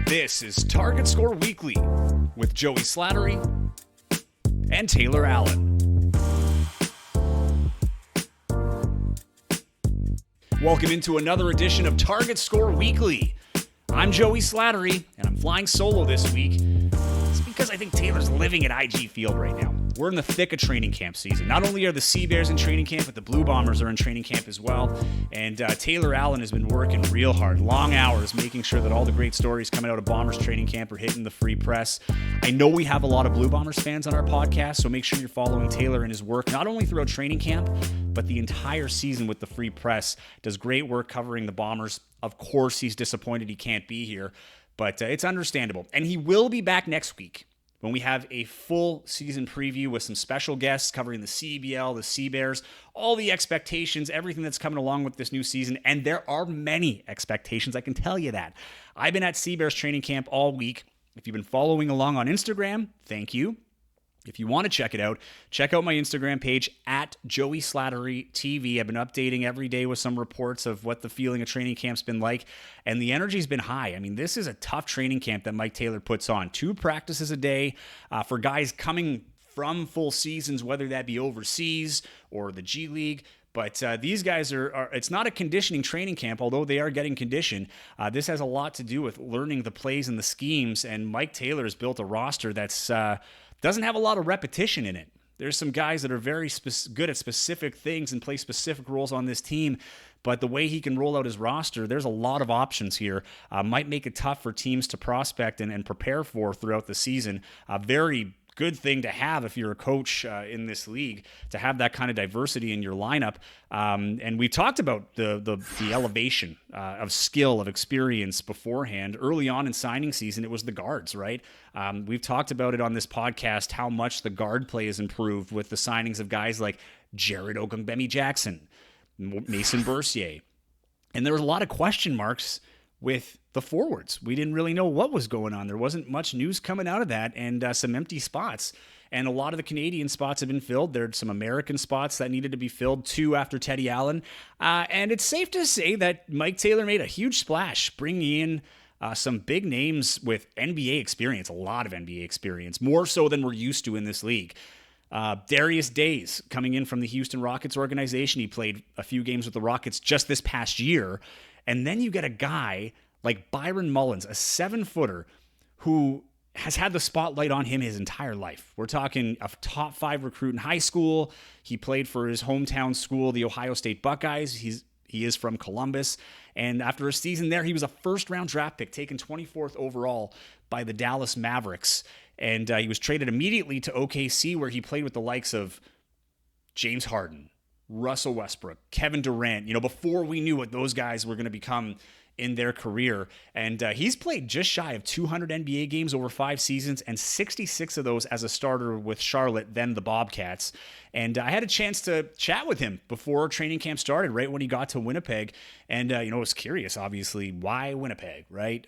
This is Target Score Weekly with Joey Slattery and Taylor Allen. Welcome into another edition of Target Score Weekly. I'm Joey Slattery, and I'm flying solo this week. It's because I think Taylor's living at IG Field right now. We're in the thick of training camp season. Not only are the Sea Bears in training camp, but the Blue Bombers are in training camp as well. And Taylor Allen has been working real hard, long hours, making sure that all the great stories coming out of Bombers training camp are hitting the free press. I know we have a lot of Blue Bombers fans on our podcast, so make sure you're following Taylor and his work, not only throughout training camp, but the entire season with the free press. Does great work covering the Bombers. Of course, he's disappointed he can't be here, but it's understandable. And he will be back next week when we have a full season preview with some special guests covering the CEBL, the Sea Bears, all the expectations, everything that's coming along with this new season. And there are many expectations, I can tell you that. I've been at Sea Bears training camp all week. If you've been following along on Instagram, thank you. If you want to check it out, check out my Instagram page at Joey Slattery TV. I've been updating every day with some reports of what the feeling of training camp's been like, and the energy's been high. I mean, this is a tough training camp that Mike Taylor puts on. 2 practices a day for guys coming from full seasons, whether that be overseas or the G League. But these guys are, it's not a conditioning training camp, although they are getting conditioned. This has a lot to do with learning the plays and the schemes, and Mike Taylor has built a roster that's doesn't have a lot of repetition in it. There's some guys that are very good at specific things and play specific roles on this team, but the way he can roll out his roster, there's a lot of options here. Might make it tough for teams to prospect and prepare for throughout the season. Very good thing to have if you're a coach in this league, to have that kind of diversity in your lineup. And we talked about the elevation of skill, of experience beforehand. Early on in signing season, it was the guards, right? We've talked about it on this podcast, how much the guard play has improved with the signings of guys like Jared Ogungbemi-Jackson, Mason Bercier. And there was a lot of question marks with the forwards. We didn't really know what was going on. There wasn't much news coming out of that, and some empty spots. And a lot of the Canadian spots have been filled. There's some American spots that needed to be filled, 2 after Teddy Allen. And it's safe to say that Mike Taylor made a huge splash, bringing in some big names with NBA experience, a lot of NBA experience, more so than we're used to in this league. Darius Days coming in from the Houston Rockets organization. He played a few games with the Rockets just this past year. And then you get a guy like Byron Mullens, a 7-footer who has had the spotlight on him his entire life. We're talking a top 5 recruit in high school. He played for his hometown school, the Ohio State Buckeyes. He is from Columbus. And after a season there, he was a first-round draft pick, taken 24th overall by the Dallas Mavericks. And he was traded immediately to OKC, where he played with the likes of James Harden, Russell Westbrook, Kevin Durant, before we knew what those guys were going to become in their career. And he's played just shy of 200 NBA games over 5 seasons, and 66 of those as a starter with Charlotte, then the Bobcats. And I had a chance to chat with him before training camp started, right when he got to Winnipeg. And, I was curious, obviously, why Winnipeg, right?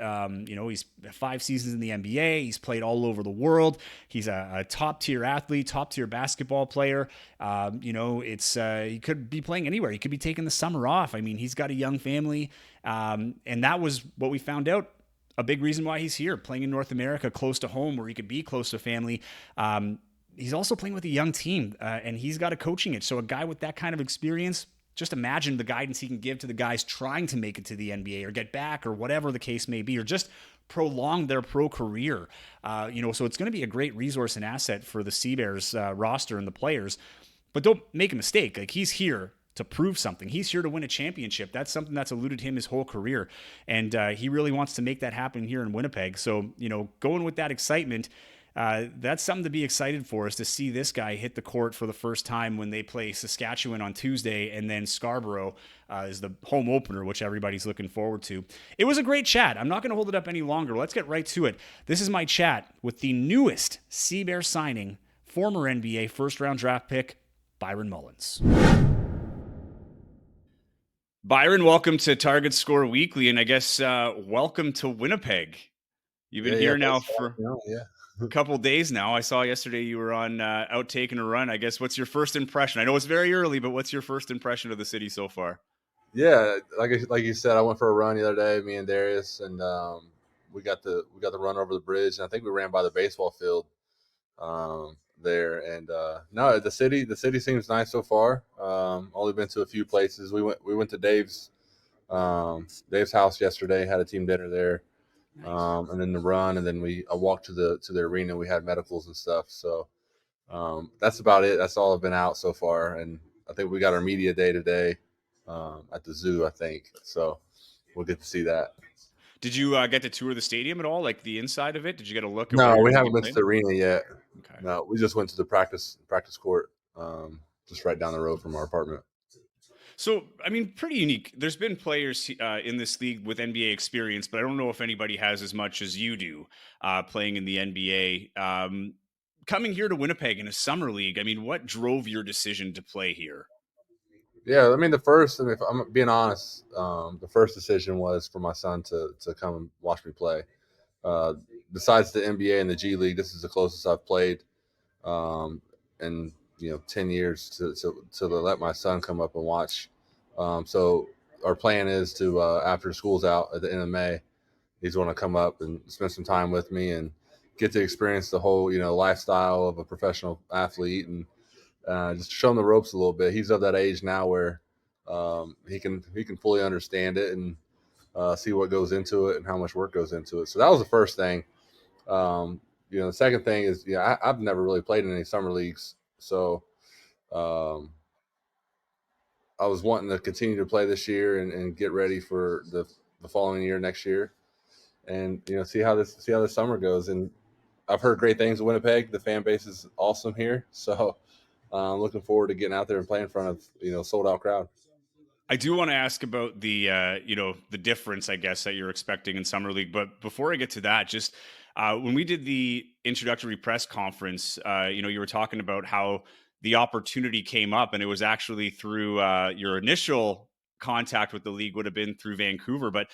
He's 5 seasons in the NBA. He's played all over the world. He's a top-tier athlete, top-tier basketball player. He could be playing anywhere. He could be taking the summer off. I mean, he's got a young family. And that was what we found out. A big reason why he's here, playing in North America, close to home, where he could be close to family. He's also playing with a young team, and he's got a coaching it. So a guy with that kind of experience, just imagine the guidance he can give to the guys trying to make it to the NBA or get back or whatever the case may be, or just prolong their pro career. So it's going to be a great resource and asset for the Sea Bears roster and the players. But don't make a mistake. Like, he's here to prove something. He's here to win a championship. That's something that's eluded him his whole career. And he really wants to make that happen here in Winnipeg. So, going with that excitement, that's something to be excited for, is to see this guy hit the court for the first time when they play Saskatchewan on Tuesday, and then Scarborough is the home opener, which everybody's looking forward to. It was a great chat. I'm not going to hold it up any longer. Let's get right to it. This is my chat with the newest Sea Bear signing, former NBA first-round draft pick, Byron Mullens. Byron, welcome to Target Score Weekly, and I guess welcome to Winnipeg. You've been here now for a couple days now. I saw yesterday you were on out taking a run. I guess, what's your first impression? I know it's very early, but what's your first impression of the city so far? Yeah, like you said, I went for a run the other day, me and Darius, and we got the run over the bridge, and I think we ran by the baseball field there. And no, the city seems nice so far. Only been to a few places. We went to Dave's house yesterday. Had a team dinner there, Nice. and then the run, and then I walked to the arena. We had medicals and stuff. So that's about it. That's all I've been out so far, and I think we got our media day today at the zoo. I think so. We'll get to see that. Did you get to tour the stadium at all, like the inside of it? Did you get a look at where No, you're we going to be haven't been to playing? the arena yet. Okay. No, we just went to the practice court, just right down the road from our apartment. So, I mean, pretty unique. There's been players in this league with NBA experience, but I don't know if anybody has as much as you do playing in the NBA. Coming here to Winnipeg in a summer league, I mean, what drove your decision to play here? Yeah, I mean if I'm being honest, the first decision was for my son to come and watch me play. Uh, Besides the NBA and the G League, this is the closest I've played um, in 10 years to let my son come up and watch. So our plan is to after school's out at the end of May, he's going to come up and spend some time with me and get to experience the whole lifestyle of a professional athlete and just show him the ropes a little bit. He's of that age now where he can fully understand it and see what goes into it and how much work goes into it. So that was the first thing. The second thing is, I've never really played in any summer leagues, so um, I was wanting to continue to play this year and get ready for the following year, next year, and see how this summer goes. And I've heard great things of Winnipeg. The fan base is awesome here, so I'm looking forward to getting out there and playing in front of sold out crowd. I do want to ask about the difference, I guess, that you're expecting in summer league. But before I get to that, just when we did the introductory press conference, you were talking about how the opportunity came up, and it was actually through your initial contact with the league would have been through Vancouver. But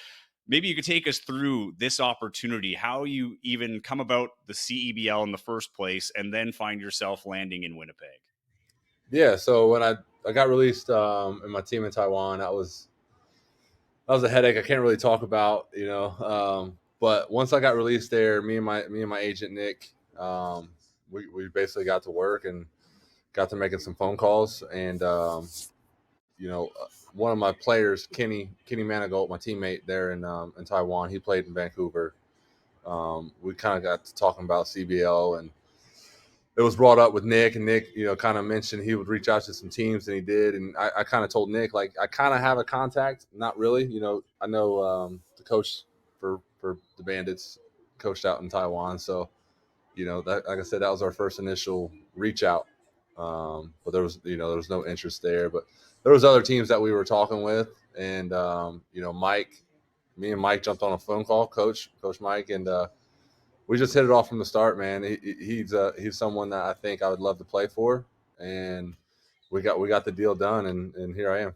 maybe you could take us through this opportunity, how you even come about the CEBL in the first place, and then find yourself landing in Winnipeg. Yeah, so when I got released in my team in Taiwan, that was a headache I can't really talk about, but once I got released there, me and my agent Nick, we basically got to work and got to making some phone calls, and you know, one of my players, Kenny Manigault, my teammate there in Taiwan, he played in Vancouver. We kind of got to talking about CBL, and it was brought up with Nick, and Nick, kind of mentioned he would reach out to some teams, and he did. And I kind of told Nick, like, I kind of have a contact, not really. I know the coach for the Bandits coached out in Taiwan, so that, like I said, that was our first initial reach out. But there was no interest there, but there was other teams that we were talking with, and me and Mike jumped on a phone call, Coach Mike, and we just hit it off from the start, man. He's someone that I think I would love to play for, and we got the deal done, and here I am.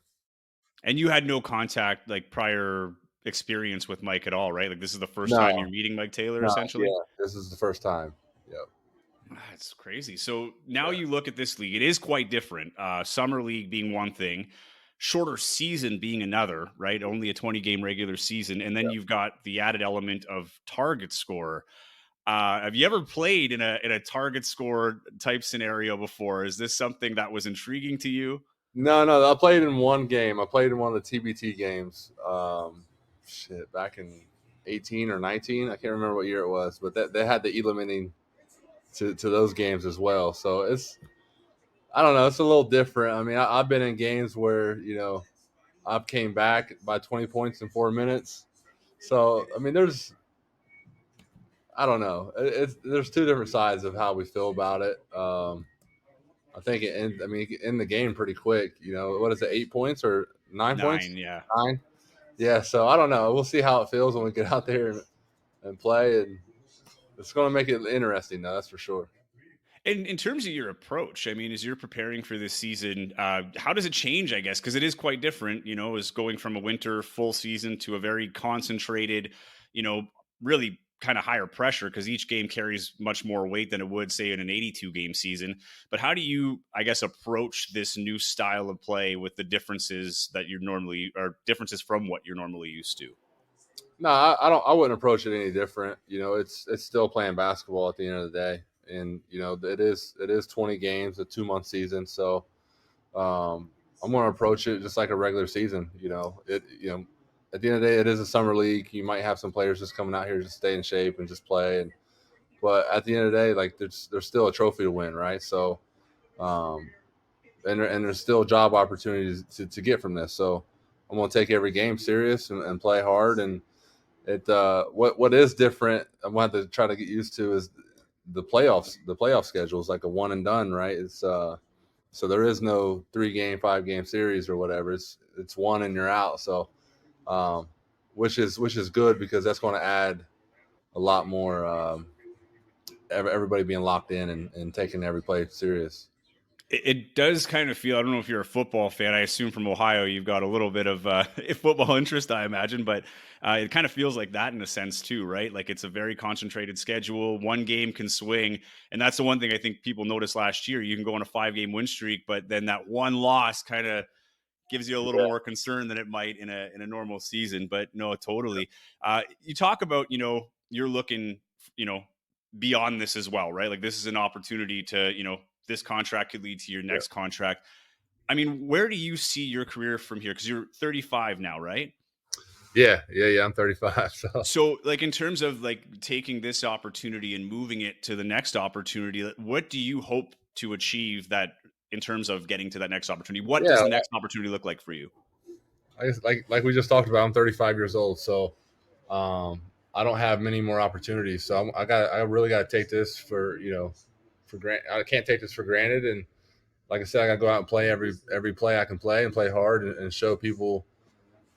And you had no contact, like prior experience with Mike at all, right? Like this is the first time you're No, meeting Mike Taylor, no, essentially. yeah, this is the first time. Yep. That's crazy. So now Yeah. you look at this league; it is quite different. Summer league being one thing, shorter season being another, right? Only a 20-game regular season, and then Yeah. you've got the added element of target score. Have you ever played in a target score type scenario before? Is this something that was intriguing to you? No, no, I played in one game. I played in one of the TBT games. Back in 18 or 19. I can't remember what year it was, but they had the eliminating to those games as well. So I don't know, it's a little different. I mean, I've been in games where I've came back by 20 points in 4 minutes. So I mean, I don't know. There's two different sides of how we feel about it. I think it end the game pretty quick. What is it, 8 points or 9 points? Nine, yeah. 9. Yeah. So I don't know. We'll see how it feels when we get out there and play, and it's going to make it interesting, though. That's for sure. And in terms of your approach, I mean, as you're preparing for this season, how does it change? I guess because it is quite different. Is going from a winter full season to a very concentrated, you know, really kind of higher pressure because each game carries much more weight than it would say in an 82 game season. But how do you, I guess, approach this new style of play with the differences that you're normally or differences from what you're normally used to? No, I don't. I wouldn't approach it any different. It's still playing basketball at the end of the day, and it is 20 games, a 2 month season. So I'm going to approach it just like a regular season. At the end of the day, it is a summer league. You might have some players just coming out here to stay in shape and just play, but at the end of the day, like there's still a trophy to win, right? So, um, and there's still job opportunities to get from this. So I'm going to take every game serious and play hard. And what is different, I'm going to have to try to get used to is the playoffs. The playoff schedule is like a one and done, right? It's so there is no 3 game, 5 game series or whatever. It's one and you're out. So, um, which is good because that's going to add a lot more. Everybody being locked in and taking every play serious. It does kind of feel. I don't know if you're a football fan. I assume from Ohio you've got a little bit of football interest, I imagine, but it kind of feels like that in a sense too, right? Like it's a very concentrated schedule. One game can swing, and that's the one thing I think people noticed last year. You can go on a 5 game win streak, but then that one loss kind of gives you a little Yeah, more concern than it might in a normal season. But no, totally. You talk about you're looking beyond this as well, right? Like this is an opportunity to this contract could lead to your yeah, next contract. I mean, where do you see your career from here? Because you're 35 now, right? yeah. I'm 35, so So, like, in terms of like taking this opportunity and moving it to the next opportunity, what do you hope to achieve that in terms of getting to that next opportunity? What does yeah. the next opportunity look like for you? I guess like we just talked about, I'm 35 years old, so um, I don't have many more opportunities. So I really got to take this for granted. I can't take this for granted. And like I said, I got to go out and play every play I can play and play hard and show people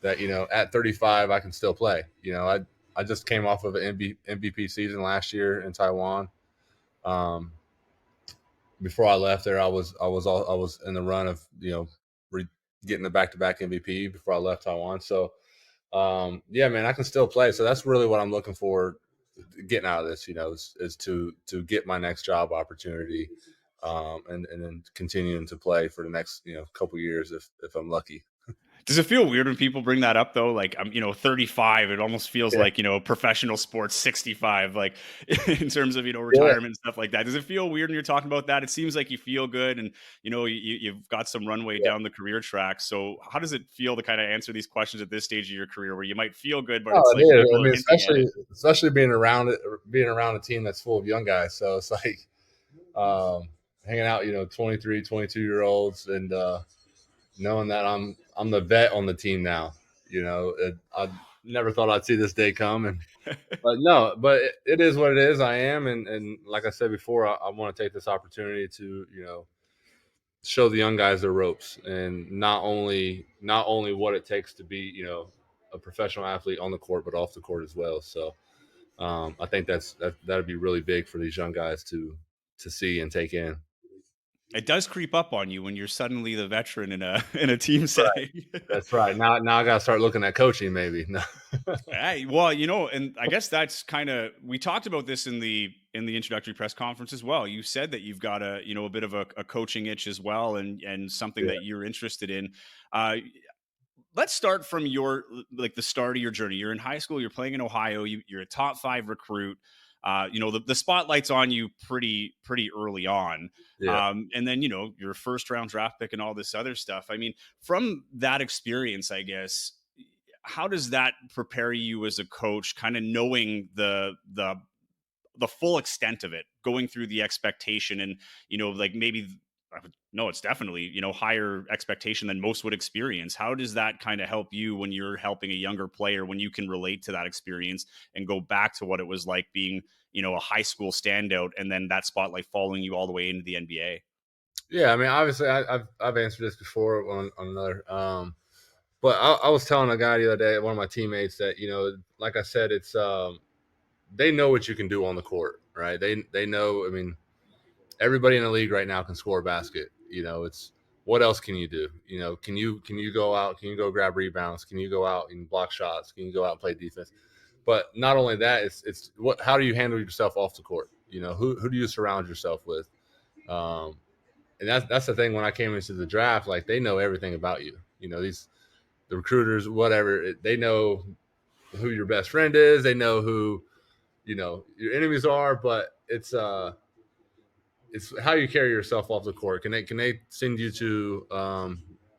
that at 35 I can still play. I just came off of an MVP season last year in Taiwan. Um, Before I left there, I was in the run of getting the back to back MVP before I left Taiwan. So yeah, man, I can still play. So that's really what I'm looking for getting out of this. Is to get my next job opportunity, and then continuing to play for the next couple years if I'm lucky. Does it feel weird when people bring that up though? Like I'm, 35. It almost feels Yeah, like professional sports 65. Like in terms of yeah, retirement and stuff like that. Does it feel weird when you're talking about that? It seems like you feel good, and you've got some runway yeah. down the career track. So how does it feel to kind of answer these questions at this stage of your career, where you might feel good, but No, it's it like is. I people are mean, hinting at it? especially being around a team that's full of young guys. So it's like um, hanging out, 23, 22 year olds, and knowing that I'm the vet on the team now. I never thought I'd see this day come, and but no, but it is what it is. I am, and like I said before, I want to take this opportunity to show the young guys their ropes, and not only what it takes to be a professional athlete on the court, but off the court as well. So I think that'd be really big for these young guys to see and take in. It does creep up on you when you're suddenly the veteran in a in a team setting. That's right. Now I got to start looking at coaching, maybe. No. Hey, well, and I guess that's kind of we talked about this in the introductory press conference as well. You said that you've got a bit of a coaching itch as well, and something Yeah, that you're interested in. Uh, let's start from your like the start of your journey. You're in high school. You're playing in Ohio. You're a top 5 recruit. The spotlight's on you pretty early on, yeah. and then your first round draft pick and all this other stuff. I mean, from that experience, I guess, how does that prepare you as a coach, kind of knowing the full extent of it, going through the expectation, and like maybe no, it's definitely higher expectation than most would experience. How does that kind of help you when you're helping a younger player, when you can relate to that experience and go back to what it was like being a high school standout, and then that spotlight following you all the way into the NBA? Yeah, I mean, obviously, I've answered this before on another. But I was telling a guy the other day, one of my teammates, that like I said, it's they know what you can do on the court, right? They know. I mean, everybody in the league right now can score a basket. It's what else can you do? Can you go out? Can you go grab rebounds? Can you go out and block shots? Can you go out and play defense? But not only that, it's what how do you handle yourself off the court? Who do you surround yourself with? Um, and that's the thing. When I came into the draft, like they know everything about you. These the recruiters, whatever, they know who your best friend is. They know who, your enemies are, but it's how you carry yourself off the court. Can they send you to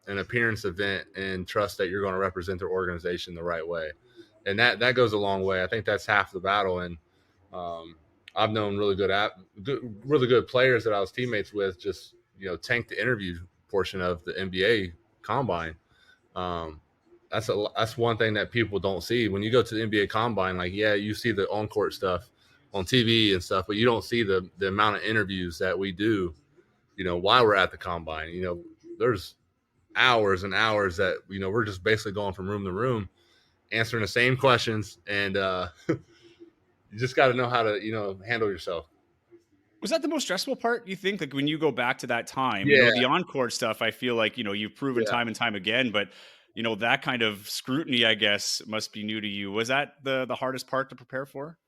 an appearance event and trust that you're going to represent their organization the right way? And that goes a long way. I think that's half the battle. And um, I've known really good players that I was teammates with just tank the interview portion of the NBA combine. Um, that's one thing that people don't see when you go to the NBA combine. Like, yeah, you see the on court stuff on TV and stuff, but you don't see the amount of interviews that we do. While we're at the combine, there's hours and hours that we're just basically going from room to room, answering the same questions, and you just got to know how to handle yourself. Was that the most stressful part, you think? Like when you go back to that time, Yeah, the on-court stuff, I feel like, you've proven yeah. time and time again, but that kind of scrutiny, I guess, must be new to you. Was that the hardest part to prepare for?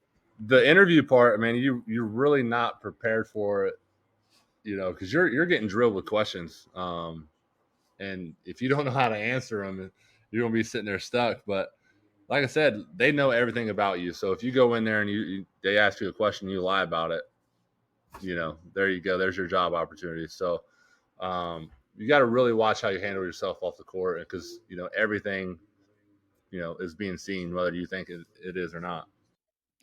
The interview part, I mean, you're really not prepared for it, because you're getting drilled with questions, and if you don't know how to answer them, you're gonna be sitting there stuck. But like I said, they know everything about you. So if you go in there and they ask you a question, you lie about it, there you go. There's your job opportunity. So you got to really watch how you handle yourself off the court because everything is being seen, whether you think it is or not.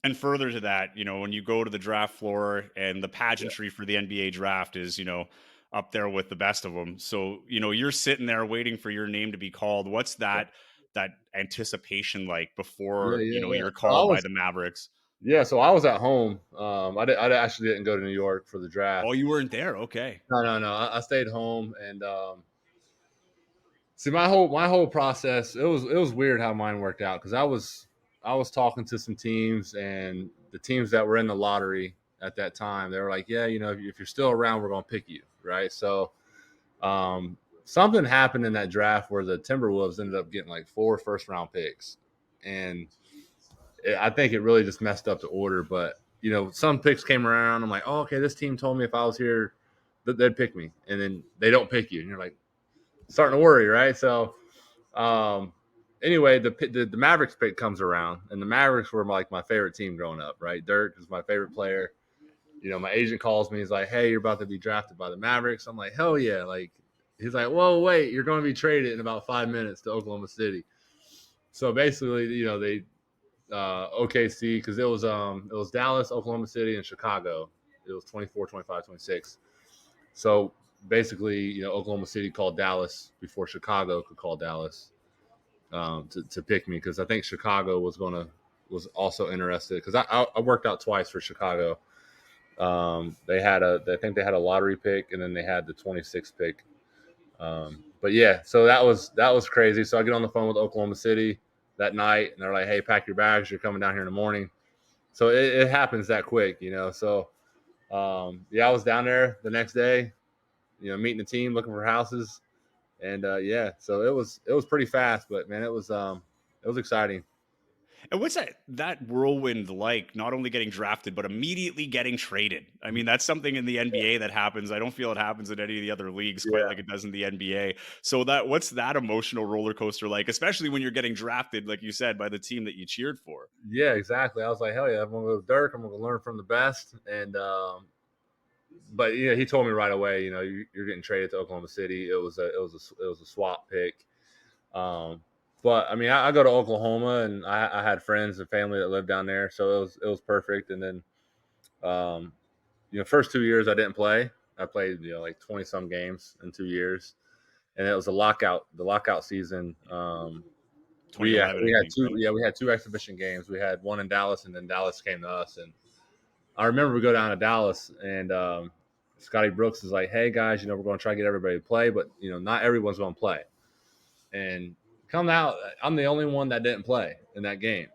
And further to that, when you go to the draft floor and the Yeah, pageantry for the NBA draft is, up there with the best of them. So, you're sitting there waiting for your name to be called. What's that anticipation like yeah, before, yeah, yeah. you're So I called by was, the Mavericks? yeah, so I was at home. I actually didn't go to New York for the Oh, draft. you weren't there. Okay. No, no, no. I stayed home and see my whole process. It was weird how mine worked out because I was talking to some teams and the teams that were in the lottery at that time. They were like, yeah, if you're still around, we're gonna pick you, right? So something happened in that draft where the Timberwolves ended up getting like 4 first-round picks, and I think it really just messed up the order. But some picks came around. I'm like, oh, okay, this team told me if I was here, that they'd pick me, and then they don't pick you, and you're like starting to worry, right? So, um, anyway, the Mavericks pick comes around, and the Mavericks were like my favorite team growing up, right? Dirk is my favorite player. My agent calls me. He's like, "Hey, you're about to be drafted by the Mavericks." I'm like, "Hell yeah!" Like, he's like, "Whoa, wait, you're going to be traded in about 5 minutes to Oklahoma City." So basically, they OKC because it was Dallas, Oklahoma City, and Chicago. It was 24, 25, 26. So basically, Oklahoma City called Dallas before Chicago could call Dallas to pick me because I think Chicago was also interested because I worked out twice for Chicago. I think they had a lottery pick and then they had the 26th pick. But yeah, so that was crazy. So I get on the phone with Oklahoma City that night and they're like, "Hey, pack your bags. You're coming down here in the morning." So it happens that quick. So yeah, I was down there the next day, meeting the team, looking for houses, and yeah, so it was pretty fast, but man, it was exciting. And what's that whirlwind like? Not only getting drafted, but immediately getting traded. I mean, that's something in the NBA that happens. I don't feel it happens in any of the other leagues quite Yeah, like it does in the NBA. So what's that emotional roller coaster like, especially when you're getting drafted, like you said, by the team that you cheered for? yeah, exactly. I was like, hell yeah, I'm gonna go with Dirk. I'm gonna learn from the best, and but he told me right away, you're getting traded to Oklahoma City. It was a swap pick. Um, but I mean, I go to Oklahoma, and I had friends and family that lived down there, so it was perfect. And then um, first 2 years I didn't play. I played like 20 some games in 2 years, and it was the lockout season. We had, 2011, we I had think, two right? yeah we had two exhibition games. We had one in Dallas, and then Dallas came to us. And I remember we go down to Dallas, and Scotty Brooks is like, "Hey guys, we're going to try to get everybody to play, but not everyone's going to play." And come out, I'm the only one that didn't play in that game.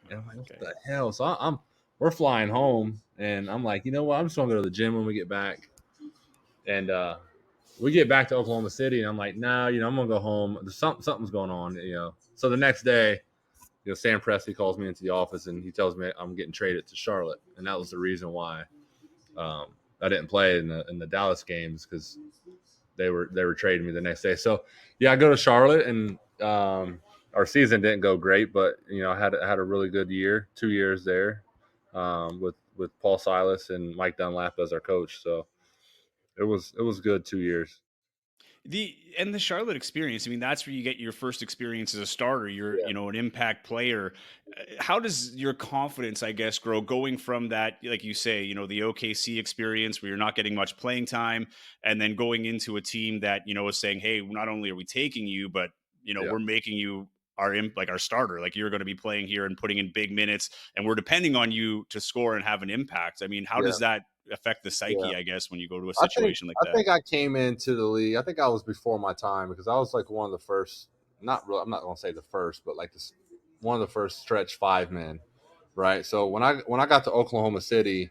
And I'm like, "What Okay. the hell?" So we're flying home, and I'm like, you know what? I'm just going to go to the gym when we get back. And we get back to Oklahoma City, and I'm like, nah, I'm gonna go home. Something's going on. So the next day, Sam Presti calls me into the office, and he tells me I'm getting traded to Charlotte, and that was the reason why I didn't play in the Dallas games because they were trading me the next day. So yeah, I go to Charlotte, and our season didn't go great, but I had a really good year, 2 years there, with Paul Silas and Mike Dunlap as our coach. So it was good 2 years. The Charlotte experience, I mean, that's where you get your first experience as a starter. You're, Yeah, an impact player. How does your confidence, I guess, grow going from that, like you say, the OKC experience where you're not getting much playing time, and then going into a team that, is saying, hey, not only are we taking you, but yeah, we're making you like our starter. Like, you're going to be playing here and putting in big minutes, and we're depending on you to score and have an impact. I mean, how yeah, does that affect the yeah. psyche, I guess, when you go to a I think situation like I that? think I came into the league. I think I was before my time because I was like one of the first. Not real. I'm not going to say the first, but like this, one of the first stretch five men, right? So when I got to Oklahoma City,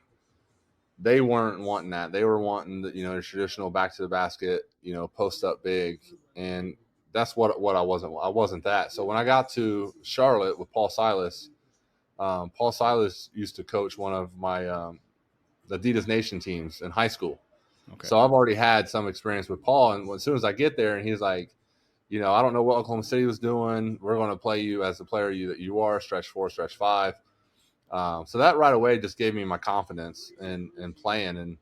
they weren't wanting that. They were wanting the traditional back to the basket, post up big, and that's what I wasn't. I wasn't that. So when I got to Charlotte with Paul Silas, Paul Silas used to coach one of my Adidas Nation teams in high school. Okay. So I've already had some experience with Paul, and as soon as I get there, and he's like, I don't know what Oklahoma City was doing. We're going to play you as the player that you are, stretch four, stretch five. So that right away just gave me my confidence in playing, and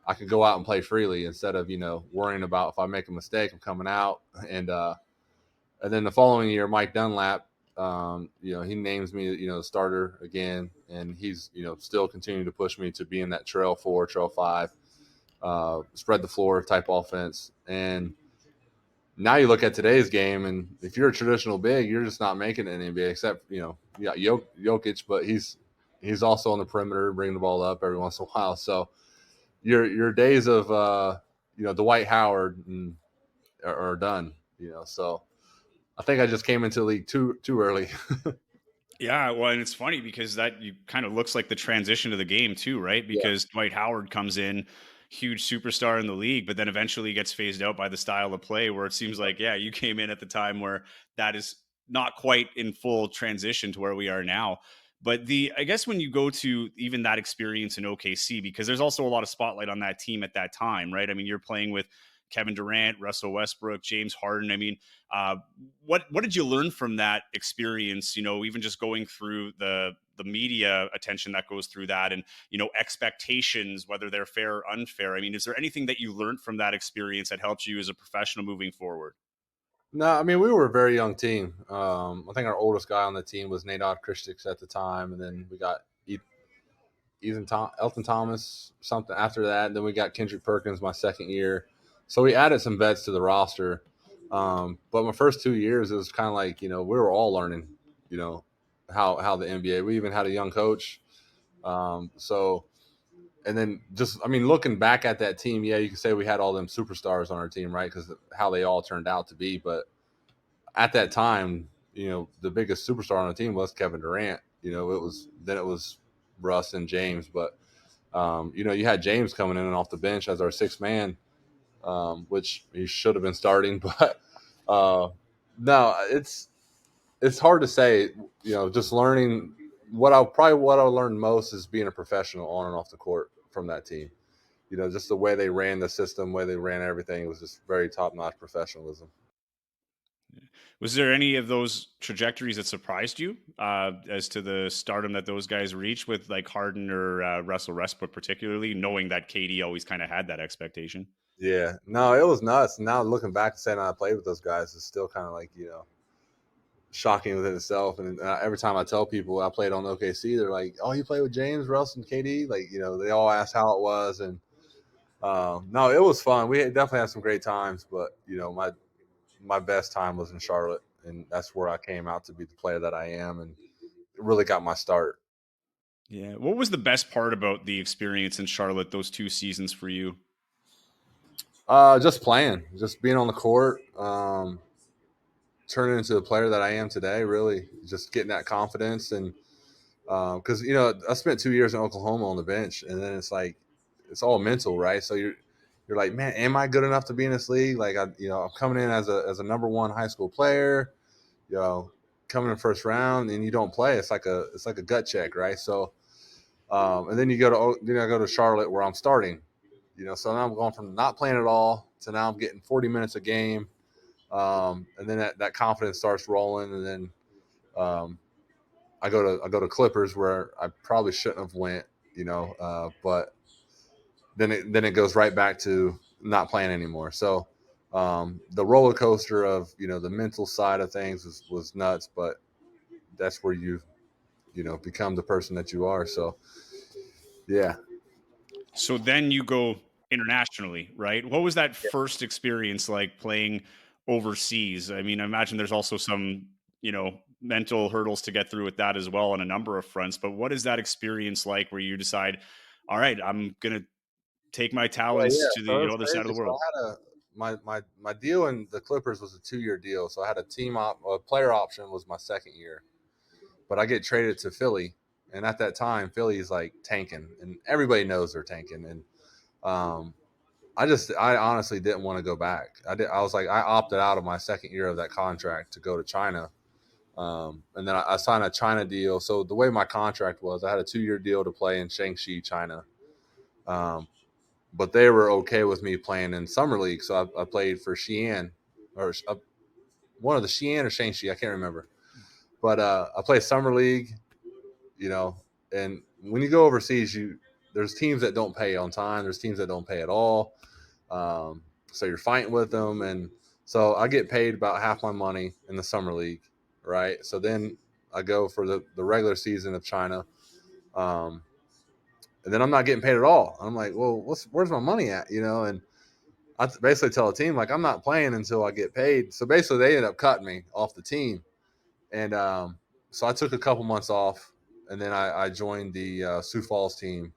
I could go out and play freely instead of worrying about if I make a mistake, I'm coming out. And then the following year, Mike Dunlap, he names me the starter again, and he's still continuing to push me to be in that trail four, trail five, spread the floor type offense. And now you look at today's game, and if you're a traditional big, you're just not making it in the NBA. Except you got Jokic, but he's also on the perimeter, bringing the ball up every once in a while. So your days of Dwight Howard are done. So I think I just came into the league too early. Yeah, well, and it's funny because that you kind of looks like the transition to the game too, right? Yeah, Because Dwight Howard comes in, huge superstar in the league, but then eventually gets phased out by the style of play where it seems like, yeah, you came in at the time where that is not quite in full transition to where we are now. But I guess when you go to even that experience in OKC, because there's also a lot of spotlight on that team at that time, right? I mean, you're playing with Kevin Durant, Russell Westbrook, James Harden. I mean, uh, what did you learn from that experience? Even just going through the media attention that goes through that, and expectations, whether they're fair or unfair. I mean, is there anything that you learned from that experience that helps you as a professional moving forward? no, I mean we were a very young team. I think our oldest guy on the team was Nadod Christics at the time, and then we got Elton Thomas something after that. And then we got Kendrick Perkins my second year. So we added some vets to the roster. But my first 2 years, it was kind of like, we were all learning, you know, how the NBA, we even had a young coach. So, and then just, I mean, looking back at that team, yeah, you could say we had all them superstars on our team, right? Because how they all turned out to be. But at that time, the biggest superstar on the team was Kevin Durant. It was Russ and James, but you had James coming in and off the bench as our sixth man, which he should have been starting. But no, it's hard to say. Just learning what I learned most is being a professional on and off the court from that team. Just the way they ran the system, way they ran everything was just very top notch professionalism. Was there any of those trajectories that surprised you as to the stardom that those guys reached with like Harden or Russell Westbrook, particularly knowing that KD always kind of had that expectation? Yeah, no, it was nuts. Now looking back and saying I played with those guys is still kind of like shocking within itself. And every time I tell people I played on OKC, they're like, "Oh, you played with James, Russ, and KD?" Like, they all ask how it was, and no, it was fun. We definitely had some great times, but my best time was in Charlotte, and that's where I came out to be the player that I am, and it really got my start. Yeah. What was the best part about the experience in Charlotte those 2 seasons for you? Just playing, just being on the court, turning into the player that I am today. Really, just getting that confidence, and because I spent 2 years in Oklahoma on the bench, and then it's like it's all mental, right? So you're like, man, am I good enough to be in this league? Like I'm coming in as a number one high school player, you know, coming in first round, and you don't play. It's like a gut check, right? So and then I go to Charlotte where I'm starting, so now I'm going from not playing at all to now I'm getting 40 minutes a game. And then that confidence starts rolling, and then I go to Clippers where I probably shouldn't have went, but then it goes right back to not playing anymore. So the roller coaster of the mental side of things was nuts, but that's where you become the person that you are. So yeah. So then you go internationally, right? What was that first experience like playing overseas? I mean, I imagine there's also some, mental hurdles to get through with that as well on a number of fronts. But what is that experience like where you decide, all right, I'm going to take my talents Yeah. to So the it was other side of crazy. the So world? I had my deal in the Clippers was a 2-year deal. So I had a player option was my second year, but I get traded to Philly, and at that time Philly's like tanking, and everybody knows they're tanking, and um, I honestly didn't want to go back. I was like I opted out of my second year of that contract to go to China. And then I signed a China deal. So the way my contract was, I had a 2-year deal to play in Shanxi, China. Um, but they were okay with me playing in summer league, so I played for Xi'an, or one of the Xi'an or Shanxi, I can't remember. But I played summer league, you know, and when you go overseas, there's teams that don't pay on time, there's teams that don't pay at all. So you're fighting with them, and so I get paid about half my money in the summer league, right? So then I go for the regular season of China, um, and then I'm not getting paid at all. I'm like, well, where's my money at, And I basically tell the team like I'm not playing until I get paid. So basically, they ended up cutting me off the team, and so I took a couple months off, and then I joined the Sioux Falls team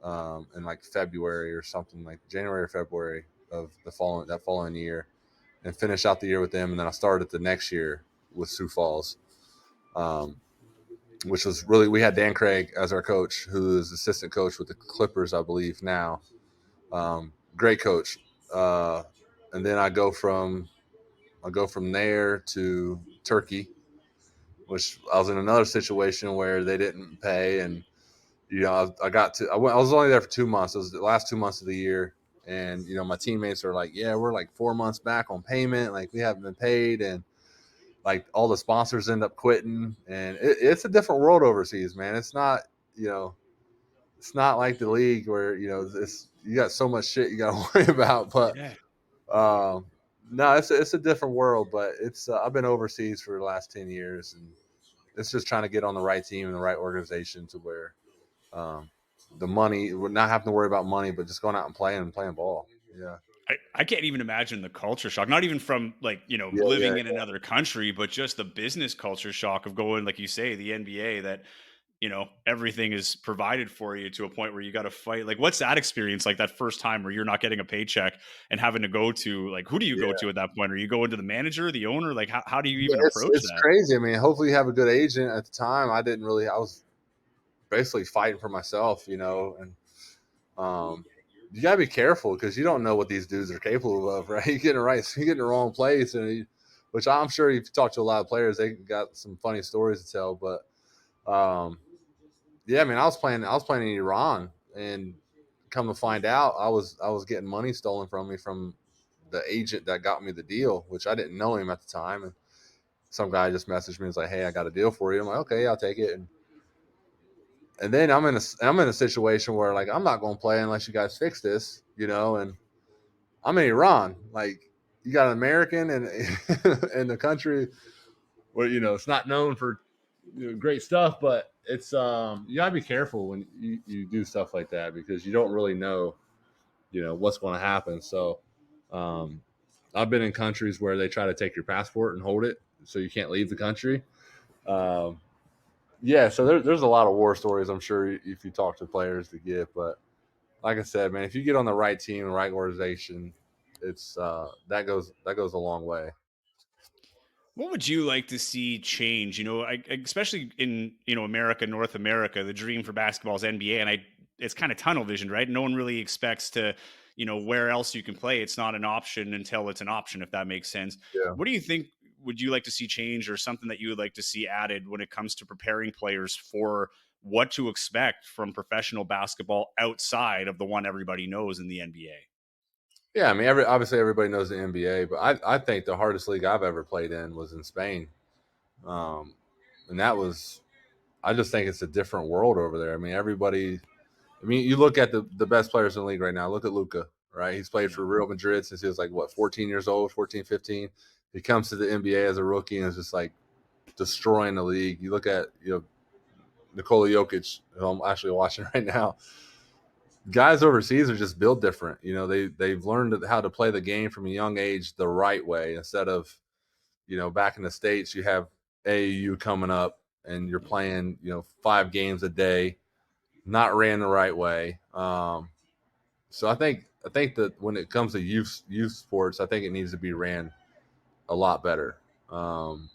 in like February or something, like January or February of that following year, and finished out the year with them. And then I started the next year with Sioux Falls, um, which was really, we had Dan Craig as our coach, who is assistant coach with the Clippers, I believe now. Great coach. Uh, and then I go from there to Turkey, which I was in another situation where they didn't pay, and I was only there for 2 months. It was the last 2 months of the year, and my teammates are like, "Yeah, we're like 4 months back on payment. Like we haven't been paid," and like all the sponsors end up quitting, and it's a different world overseas, man. You know, it's not like the league where you got so much shit you got to worry about, but Yeah. um, no, it's a different world. But it's I've been overseas for the last 10 years, and it's just trying to get on the right team and the right organization to where um, the money, we're not having to worry about money, but just going out and playing ball. Yeah. I can't even imagine the culture shock, not even from like, Yeah. Yeah. living in another country, but just the business culture shock of going, like you say, the NBA that, everything is provided for you to a point where you got to fight. Like, what's that experience like that first time where you're not getting a paycheck and having to go to like, who do you go Yeah. to at that point? Are you going to the manager, the owner? Like, how do you Yeah, even it's approach it's that? crazy. I mean, hopefully you have a good agent. At the time, I was basically fighting for myself, and you gotta be careful because you don't know what these dudes are capable of, right? You get in the wrong place, which I'm sure you've talked to a lot of players, they got some funny stories to tell. But yeah, I mean, I was playing in Iran, and come to find out, I was getting money stolen from me from the agent that got me the deal, which I didn't know him at the time, and some guy just messaged me and was like, "Hey, I got a deal for you." I'm like, "Okay, I'll take it." And then I'm in a situation where like I'm not going to play unless you guys fix this, and I'm in Iran. Like you got an American and in the country where it's not known for great stuff, but it's you gotta be careful when you do stuff like that because you don't really know what's going to happen. So um, I've been in countries where they try to take your passport and hold it so you can't leave the country. Um, yeah, so there's a lot of war stories I'm sure if you talk to players to get, but like I said, man, if you get on the right team, the right organization, it's that goes a long way. What would you like to see change? Especially in America, North America, the dream for basketball is NBA, and it's kind of tunnel vision, right? No one really expects to, where else you can play. It's not an option until it's an option, if that makes sense. Yeah. What do you think? Would you like to see change, or something that you would like to see added when it comes to preparing players for what to expect from professional basketball outside of the one everybody knows in the NBA? Yeah, I mean, obviously everybody knows the NBA, but I think the hardest league I've ever played in was in Spain, um, and that was I just think it's a different world over there. I mean, everybody. I mean, you look at the best players in the league right now. Look at Luca, right? He's played Yeah. for Real Madrid since he was like what 14 years old, 14, 15. He comes to the NBA as a rookie and is just like destroying the league. You look at Nikola Jokic, who I'm actually watching right now. Guys overseas are just built different. They've learned how to play the game from a young age the right way instead of back in the States you have AAU coming up and you're playing 5 games a day, not ran the right way. So I think that when it comes to youth sports, I think it needs to be ran a lot better. Um,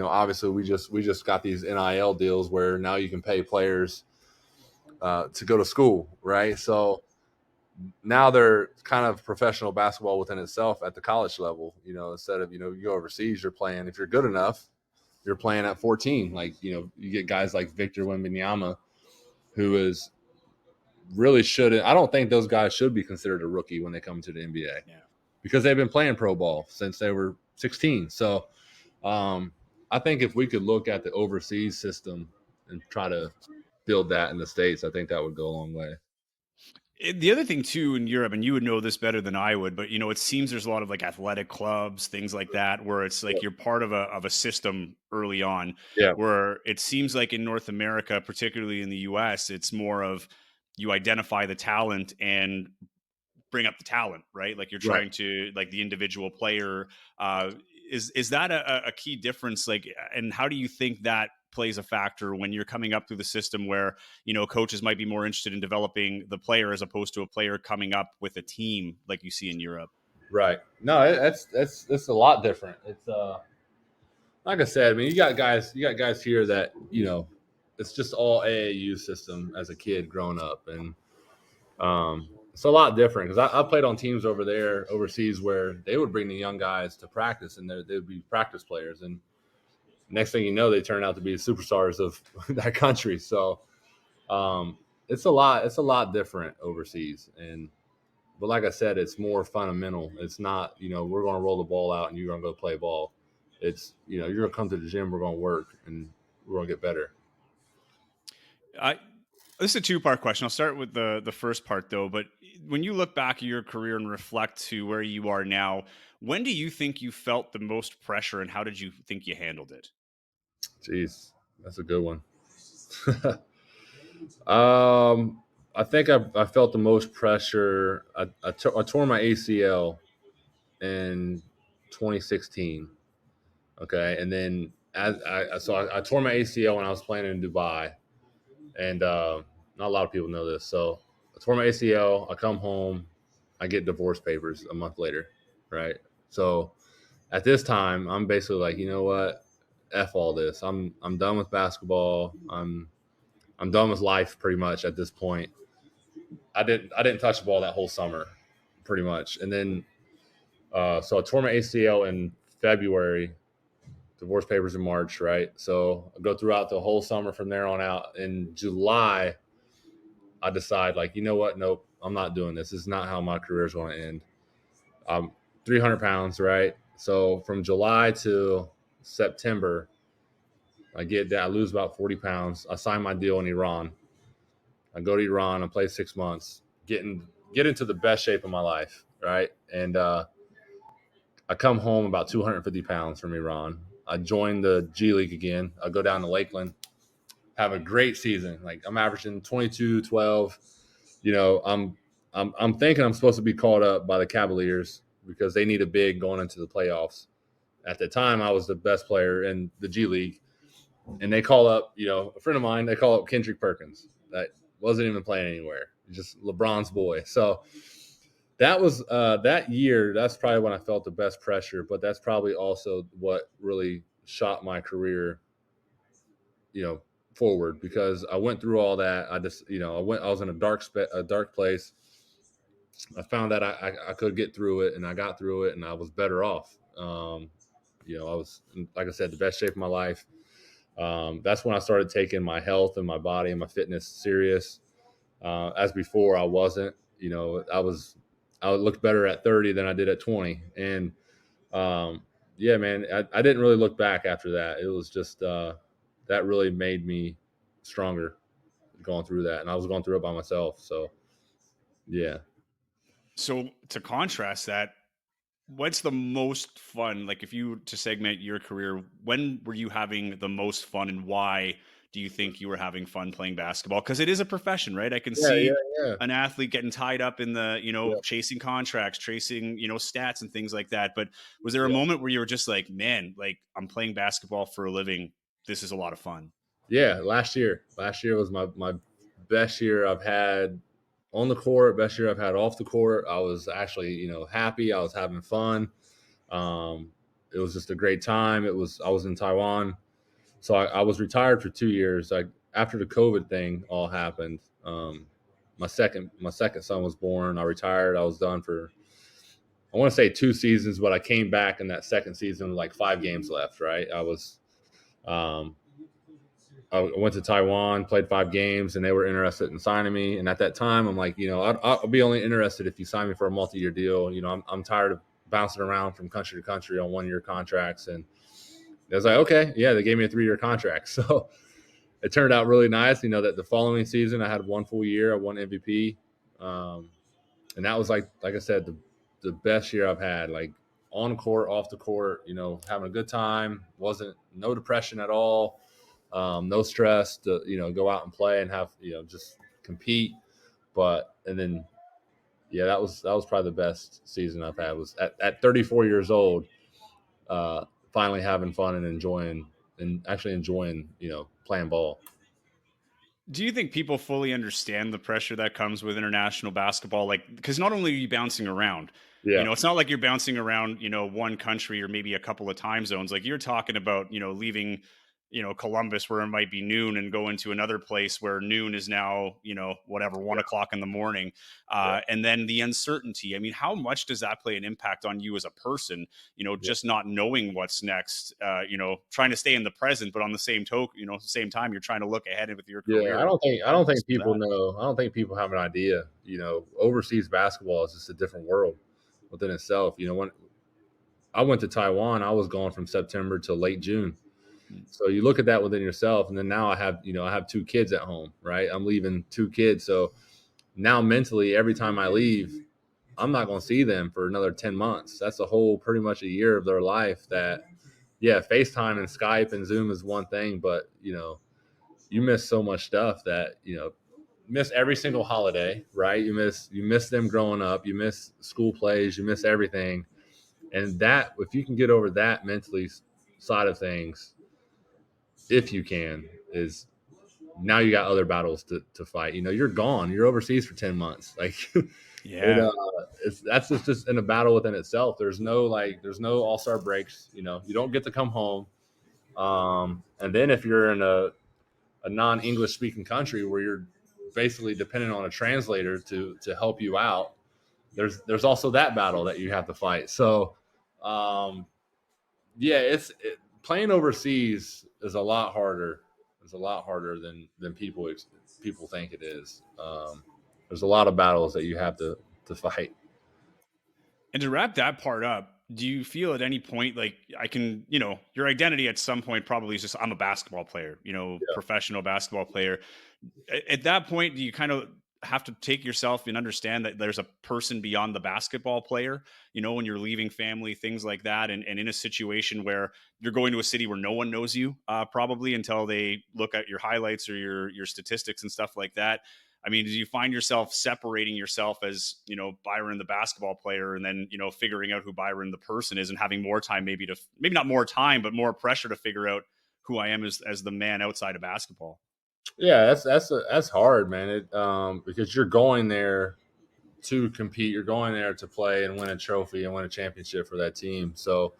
Obviously we just got these NIL deals where now you can pay players to go to school, right? So now they're kind of professional basketball within itself at the college level. Instead of you go overseas, you're playing if you're good enough, you're playing at 14. Like you get guys like Victor Wembanyama, who is really shouldn't. I don't think those guys should be considered a rookie when they come to the NBA Yeah. because they've been playing pro ball since they were 16. So um, I think if we could look at the overseas system and try to build that in the States, I think that would go a long way. The other thing too in Europe, and you would know this better than I would, but it seems there's a lot of like athletic clubs, things like that, where it's like Yep. you're part of a system early on. Yeah. Where it seems like in North America, particularly in the US, it's more of you identify the talent and bring up the talent, right? Like you're Right. trying to like the individual player. Uh, is that a key difference? Like, and how do you think that plays a factor when you're coming up through the system where coaches might be more interested in developing the player as opposed to a player coming up with a team like you see in Europe? Right. No, that's a lot different. It's like I said. I mean, you got guys here that it's just all AAU system as a kid growing up, and it's a lot different because I played on teams over there overseas where they would bring the young guys to practice and they would be practice players, and next thing you know, they turn out to be the superstars of that country. So um, it's a lot different overseas, and but like I said, it's more fundamental. It's not we're going to roll the ball out and you're going to go play ball. It's you're going to come to the gym, we're going to work, and we're going to get better. I This is a two-part question. I'll start with the first part though. But when you look back at your career and reflect to where you are now, when do you think you felt the most pressure, and how did you think you handled it? Jeez, that's a good one. um, I think I felt the most pressure. I tore my ACL in 2016. Okay, and then I tore my ACL when I was playing in Dubai, and not a lot of people know this. So I tore my ACL. I come home, I get divorce papers a month later, right? So at this time, I'm basically like, you know what, f all this. I'm done with basketball. I'm done with life pretty much at this point. I didn't touch the ball that whole summer, pretty much, and then so I tore my ACL in February, divorce papers in March, right? So I go throughout the whole summer from there on out. In July, I decide, like, you know what? Nope, I'm not doing this. This is not how my career is going to end. I'm 300 pounds, right? So from July to September, I get that. I lose about 40 pounds. I sign my deal in Iran. I go to Iran. I play 6 months, get into the best shape of my life, right? And I come home about 250 pounds from Iran. I join the G League again. I go down to Lakeland, have a great season. Like I'm averaging 22, 12. I'm thinking I'm supposed to be called up by the Cavaliers because they need a big going into the playoffs. At the time, I was the best player in the G League, and they call up, a friend of mine. They call up Kendrick Perkins that wasn't even playing anywhere, just LeBron's boy. So that was that year. That's probably when I felt the best pressure, but that's probably also what really shot my career, you know, forward because I went through all that. I just, I was in a dark place. I found that I could get through it, and I got through it, and I was better off. I was, like I said, the best shape of my life. That's when I started taking my health and my body and my fitness serious. As before, I wasn't. I was I looked better at 30 than I did at 20. And um, yeah, man, I didn't really look back after that. It was just that really made me stronger going through that, and I was going through it by myself. So yeah, So to contrast that, what's the most fun? Like, if you were to segment your career, when were you having the most fun, and why do you think you were having fun playing basketball? Because it is a profession, right? I can yeah, yeah, see yeah, an athlete getting tied up in the, yeah, chasing contracts, chasing, stats and things like that. But was there a yeah. moment where you were just like, man, like I'm playing basketball for a living. This is a lot of fun. Yeah, last year was my best year I've had on the court, best year I've had off the court. I was actually happy. I was having fun. Um, it was just a great time. I was in Taiwan, so I was retired for 2 years. Like after the COVID thing all happened, my second son was born. I retired. I was done for, I want to say 2 seasons, but I came back in that second season with like 5 games left. Right, um, I went to Taiwan, played 5 games, and they were interested in signing me. And at that time, I'm like, I'll be only interested if you sign me for a multi-year deal. I'm tired of bouncing around from country to country on 1 year contracts. And I was like, okay, yeah, they gave me a 3 year contract. So it turned out really nice. That the following season I had 1 full year, I won MVP, and that was like I said, the best year I've had. Like on court, off the court, having a good time. Wasn't no depression at all. No stress to go out and play and have just compete. But and then yeah, that was probably the best season I've had. Was at 34 years old, finally having fun and actually enjoying playing ball. Do you think people fully understand the pressure that comes with international basketball? Like, because not only are you bouncing around, Yeah, it's not like you're bouncing around, one country or maybe a couple of time zones. Like you're talking about, leaving, Columbus where it might be noon and going to another place where noon is now, whatever, 1 o'clock in the morning. yeah, And then the uncertainty. I mean, how much does that play an impact on you as a person? yeah. Just not knowing what's next, trying to stay in the present, but on the same token, same time, you're trying to look ahead with your Yeah, career. I How don't much think is people that? know. I don't think people have an idea. Overseas basketball is just a different world within itself. When I went to Taiwan, I was gone from September to late June. Mm. So you look at that within yourself, and then now I have 2 kids at home, right? I'm leaving 2 kids, so now mentally, every time I leave, I'm not going to see them for another 10 months. That's a whole pretty much a year of their life. That yeah, FaceTime and Skype and Zoom is one thing, but you miss so much stuff that miss every single holiday, right? You miss them growing up, you miss school plays, you miss everything, and that if you can get over that mentally side of things, if you can, is now you got other battles to fight. You're gone, you're overseas for 10 months, like it Yeah. that's just in a battle within itself. There's no all-star breaks. You don't get to come home, and then if you're in a non-English speaking country where you're basically dependent on a translator to help you out, there's also that battle that you have to fight. So um, yeah, playing overseas is a lot harder. It's a lot harder than people think it is. There's a lot of battles that you have to fight. And to wrap that part up, do you feel at any point like I can, your identity at some point probably is just I'm a basketball player, professional basketball player. At that point, do you kind of have to take yourself and understand that there's a person beyond the basketball player, when you're leaving family, things like that, and in a situation where you're going to a city where no one knows you, probably until they look at your highlights or your statistics and stuff like that. I mean, do you find yourself separating yourself as, Byron the basketball player and then, figuring out who Byron the person is and having more time maybe not more time, but more pressure to figure out who I am as the man outside of basketball? Yeah, that's hard, man. Because you're going there to compete, you're going there to play and win a trophy and win a championship for that team. So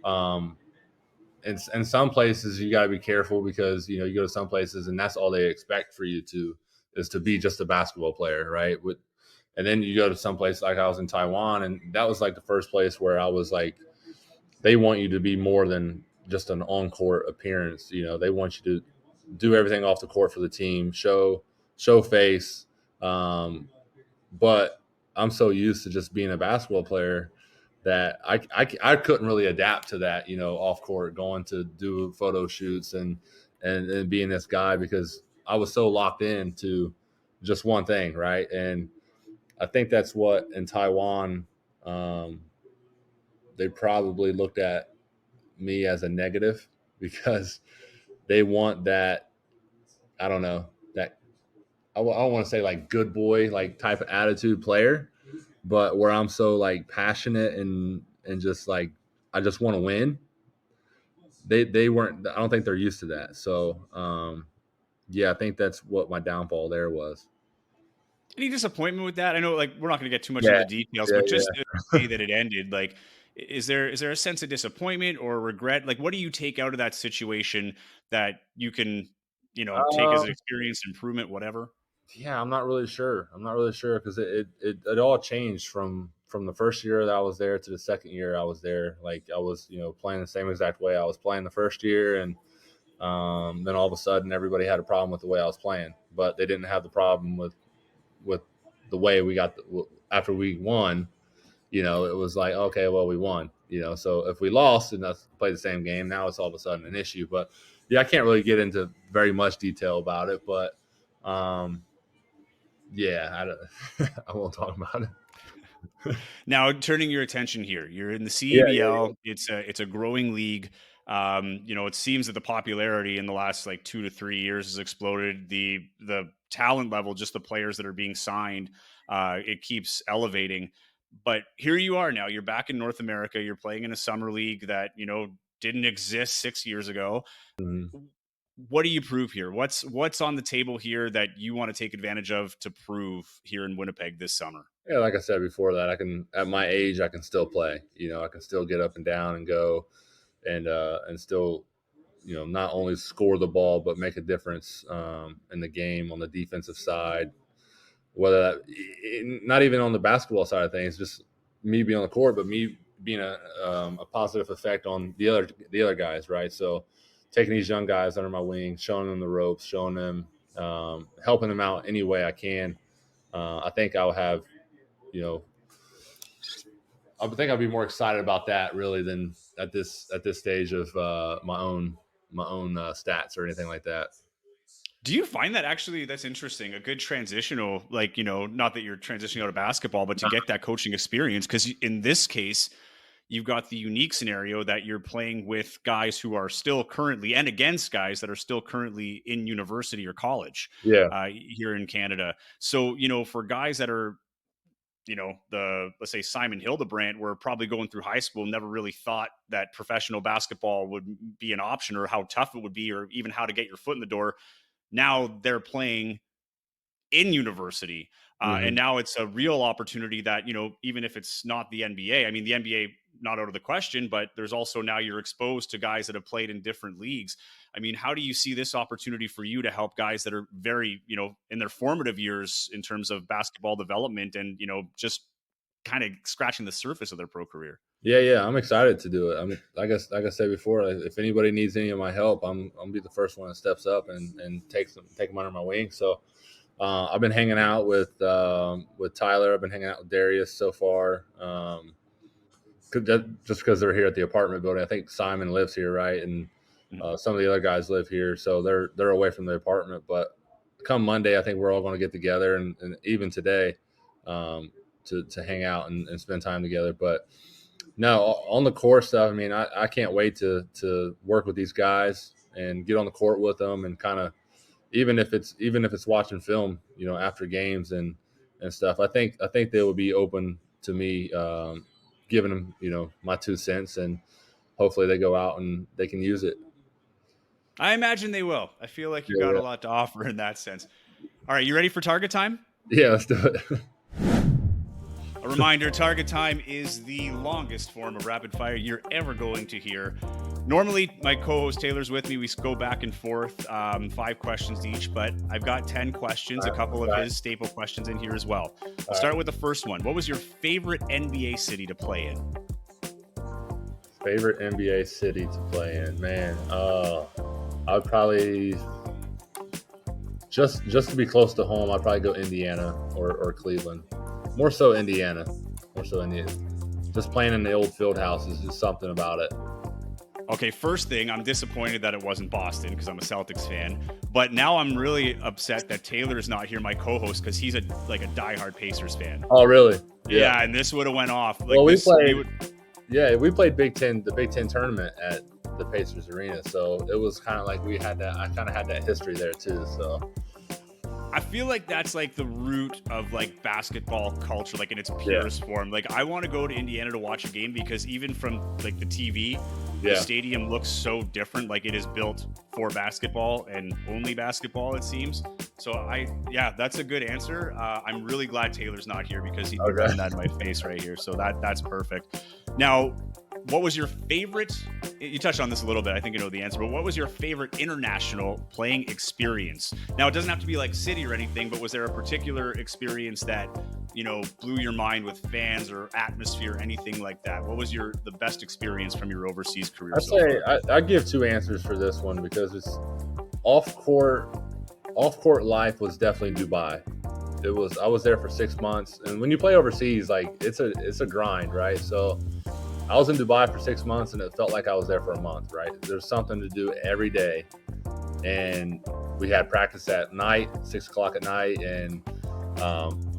um, in some places you got to be careful because you go to some places and that's all they expect for you to is to be just a basketball player, right? And then you go to some place like I was in Taiwan, and that was like the first place where I was like, they want you to be more than just an on court appearance. They want you to do everything off the court for the team, show face. But I'm so used to just being a basketball player that I couldn't really adapt to that, off court, going to do photo shoots and being this guy, because I was so locked into just one thing, right? And I think that's what in Taiwan, um, they probably looked at me as a negative, because they want that, I don't know, that I don't want to say like good boy like type of attitude player, but where I'm so like passionate and just like I just want to win. They weren't. I don't think they're used to that. So yeah, I think that's what my downfall there was. Any disappointment with that? I know, like, we're not going to get too much Yeah, into the details, yeah, but just the yeah. way that it ended, like, is there a sense of disappointment or regret? Like, what do you take out of that situation that you can, take as an um, experience, improvement, whatever? yeah, I'm not really sure. I'm not really sure, because it all changed from the first year that I was there to the second year I was there. Like I was playing the same exact way I was playing the first year, and then all of a sudden everybody had a problem with the way I was playing, but they didn't have the problem with the way we got after we won. It was like, okay, well, we won. So if we lost and us play the same game, now it's all of a sudden an issue. But yeah, I can't really get into very much detail about it, but um, yeah, I don't, I won't talk about it. Now, turning your attention here, you're in the Yeah, yeah, CEBL. It's a growing league. It seems that the popularity in the last like 2 to 3 years has exploded. The talent level, just the players that are being signed, it keeps elevating. But here you are now. You're back in North America. You're playing in a summer league that didn't exist 6 years ago. yeah. What do you prove here? What's on the table here that you want to take advantage of to prove here in Winnipeg this summer? Yeah, like I said before, that I can, at my age, I can still play. I can still get up and down and go, and still, not only score the ball but make a difference in the game on the defensive side. Whether that, not even on the basketball side of things, just me being on the court, but me being a positive effect on the other guys, right? So taking these young guys under my wing, showing them the ropes, showing them, helping them out any way I can. I think I'll have, you know, I think I'll be more excited about that really than at this stage of my own stats or anything like that. Do you find that actually that's interesting? A good transitional, like, not that you're transitioning out of basketball, but to get that coaching experience. Because in this case, you've got the unique scenario that you're playing with guys who are still currently and against guys that are still currently in university or college Yeah. here in Canada. So, for guys that are, let's say Simon Hildebrand, were probably going through high school, never really thought that professional basketball would be an option or how tough it would be or even how to get your foot in the door. Now they're playing in university. And Hmm. now it's a real opportunity that, even if it's not the NBA, I mean, the NBA, not out of the question, but there's also now you're exposed to guys that have played in different leagues. I mean, how do you see this opportunity for you to help guys that are very, in their formative years in terms of basketball development and, just kind of scratching the surface of their pro career? Yeah, yeah, I'm excited to do it. I mean, like I said before, if anybody needs any of my help, I'm gonna be the first one that steps up and take them under my wing. So I've been hanging out with Tyler. I've been hanging out with Darius so far. Just because they're here at the apartment building. I think Simon lives here, right? And Mhm. some of the other guys live here, so they're away from the apartment. But come Monday, I think we're all going to get together, and even today, to hang out and spend time together. But no, on the core stuff, I mean, I can't wait to work with these guys and get on the court with them, and kind of, even if it's watching film, after games and stuff. I think they will be open to me, giving them, my 2 cents, and hopefully they go out and they can use it. I imagine they will. I feel like you got Yeah, a lot to offer in that sense. All right, you ready for target time? yeah, let's do it. A reminder, target time is the longest form of rapid fire you're ever going to hear. Normally, my co-host Taylor's with me. We go back and forth, 5 questions each, but I've got 10 questions, a couple of All right, his staple questions in here as well. We'll all right. start with the first one. What was your favorite NBA city to play in? Favorite NBA city to play in, man. I would probably, just to be close to home, I'd probably go Indiana or Cleveland. More so Indiana. More so Indiana. Just playing in the old field house is just something about it. Okay, first thing, I'm disappointed that it wasn't Boston because I'm a Celtics fan. But now I'm really upset that Taylor's not here, my co-host, because he's a diehard Pacers fan. Oh, really? Yeah, and this would have went off. Well, we played the Big Ten tournament at the Pacers Arena, so it was kind of like I kind of had that history there too. So I feel like that's like the root of like basketball culture, like in its purest form. Like I want to go to Indiana to watch a game because even from like the TV, the stadium looks so different. Like it is built for basketball and only basketball, it seems. So that's a good answer. I'm really glad Taylor's not here because he'd be running that in my face right here. So that's perfect. Now, what was your favorite? You touched on this a little bit. I think you know the answer, but what was your favorite international playing experience? Now, it doesn't have to be like city or anything, but was there a particular experience that, you know, blew your mind with fans or atmosphere, anything like that? What was the best experience from your overseas career? I give two answers for this one because it's off court life was definitely Dubai. I was there for 6 months, and when you play overseas, like it's a grind, right? So I was in Dubai for 6 months, and it felt like I was there for a month, right? There's something to do every day, and we had practice at night, 6 o'clock at night, and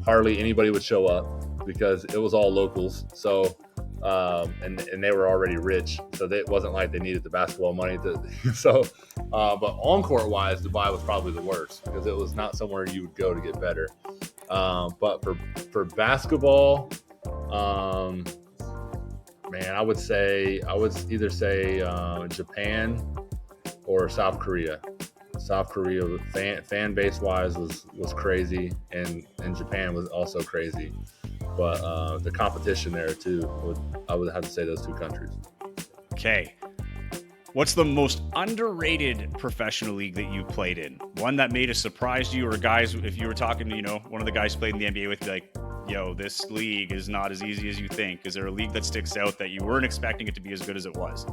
hardly anybody would show up because it was all locals. So, and they were already rich, so it wasn't like they needed the basketball money to. So, but on court wise, Dubai was probably the worst because it was not somewhere you would go to get better. But for basketball, man, I would either say Japan or South Korea. South Korea, fan base wise, was crazy, and Japan was also crazy. But the competition there too, I would have to say those two countries. Okay. What's the most underrated professional league that you played in? One that made a surprise to you, or guys, if you were talking to, you know, one of the guys played in the NBA with, be like, yo, this league is not as easy as you think. Is there a league that sticks out that you weren't expecting it to be as good as it was?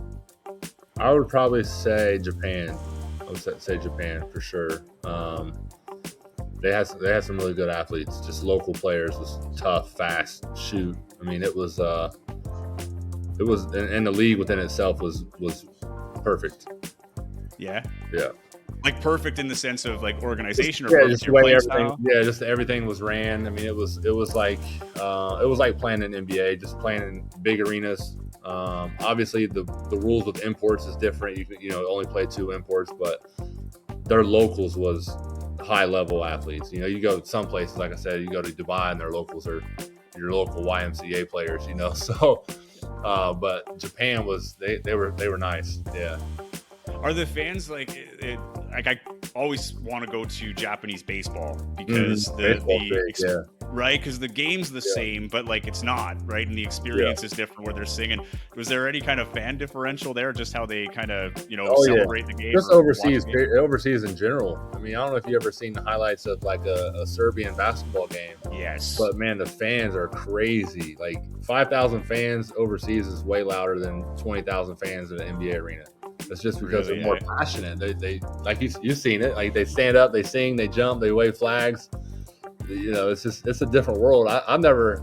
I would probably say Japan. I would say Japan for sure. They had some really good athletes, just local players. Was tough, fast, shoot. I mean, it was, and the league within itself was perfect. Yeah. Yeah. Like perfect in the sense of like organization, or just the way everything. Yeah, just everything was ran. I mean, it was like playing in NBA, just playing in big arenas. Obviously, the rules with imports is different. You know only play 2 imports, but their locals was high level athletes. You know, you go to some places, like I said, you go to Dubai and their locals are your local YMCA players. You know, so but Japan was they were nice. Yeah. Are the fans like I always want to go to Japanese baseball because right, because the game's the same, but like it's not, right, and the experience is different where they're singing. Was there any kind of fan differential there, just how they kind of celebrate the game? Just overseas in general. I mean, I don't know if you ever seen the highlights of like a Serbian basketball game. Yes, but man, the fans are crazy. Like 5,000 fans overseas is way louder than 20,000 fans in an NBA arena. It's just because they're more passionate. They like you've seen it. Like they stand up, they sing, they jump, they wave flags. You know, it's a different world. I've never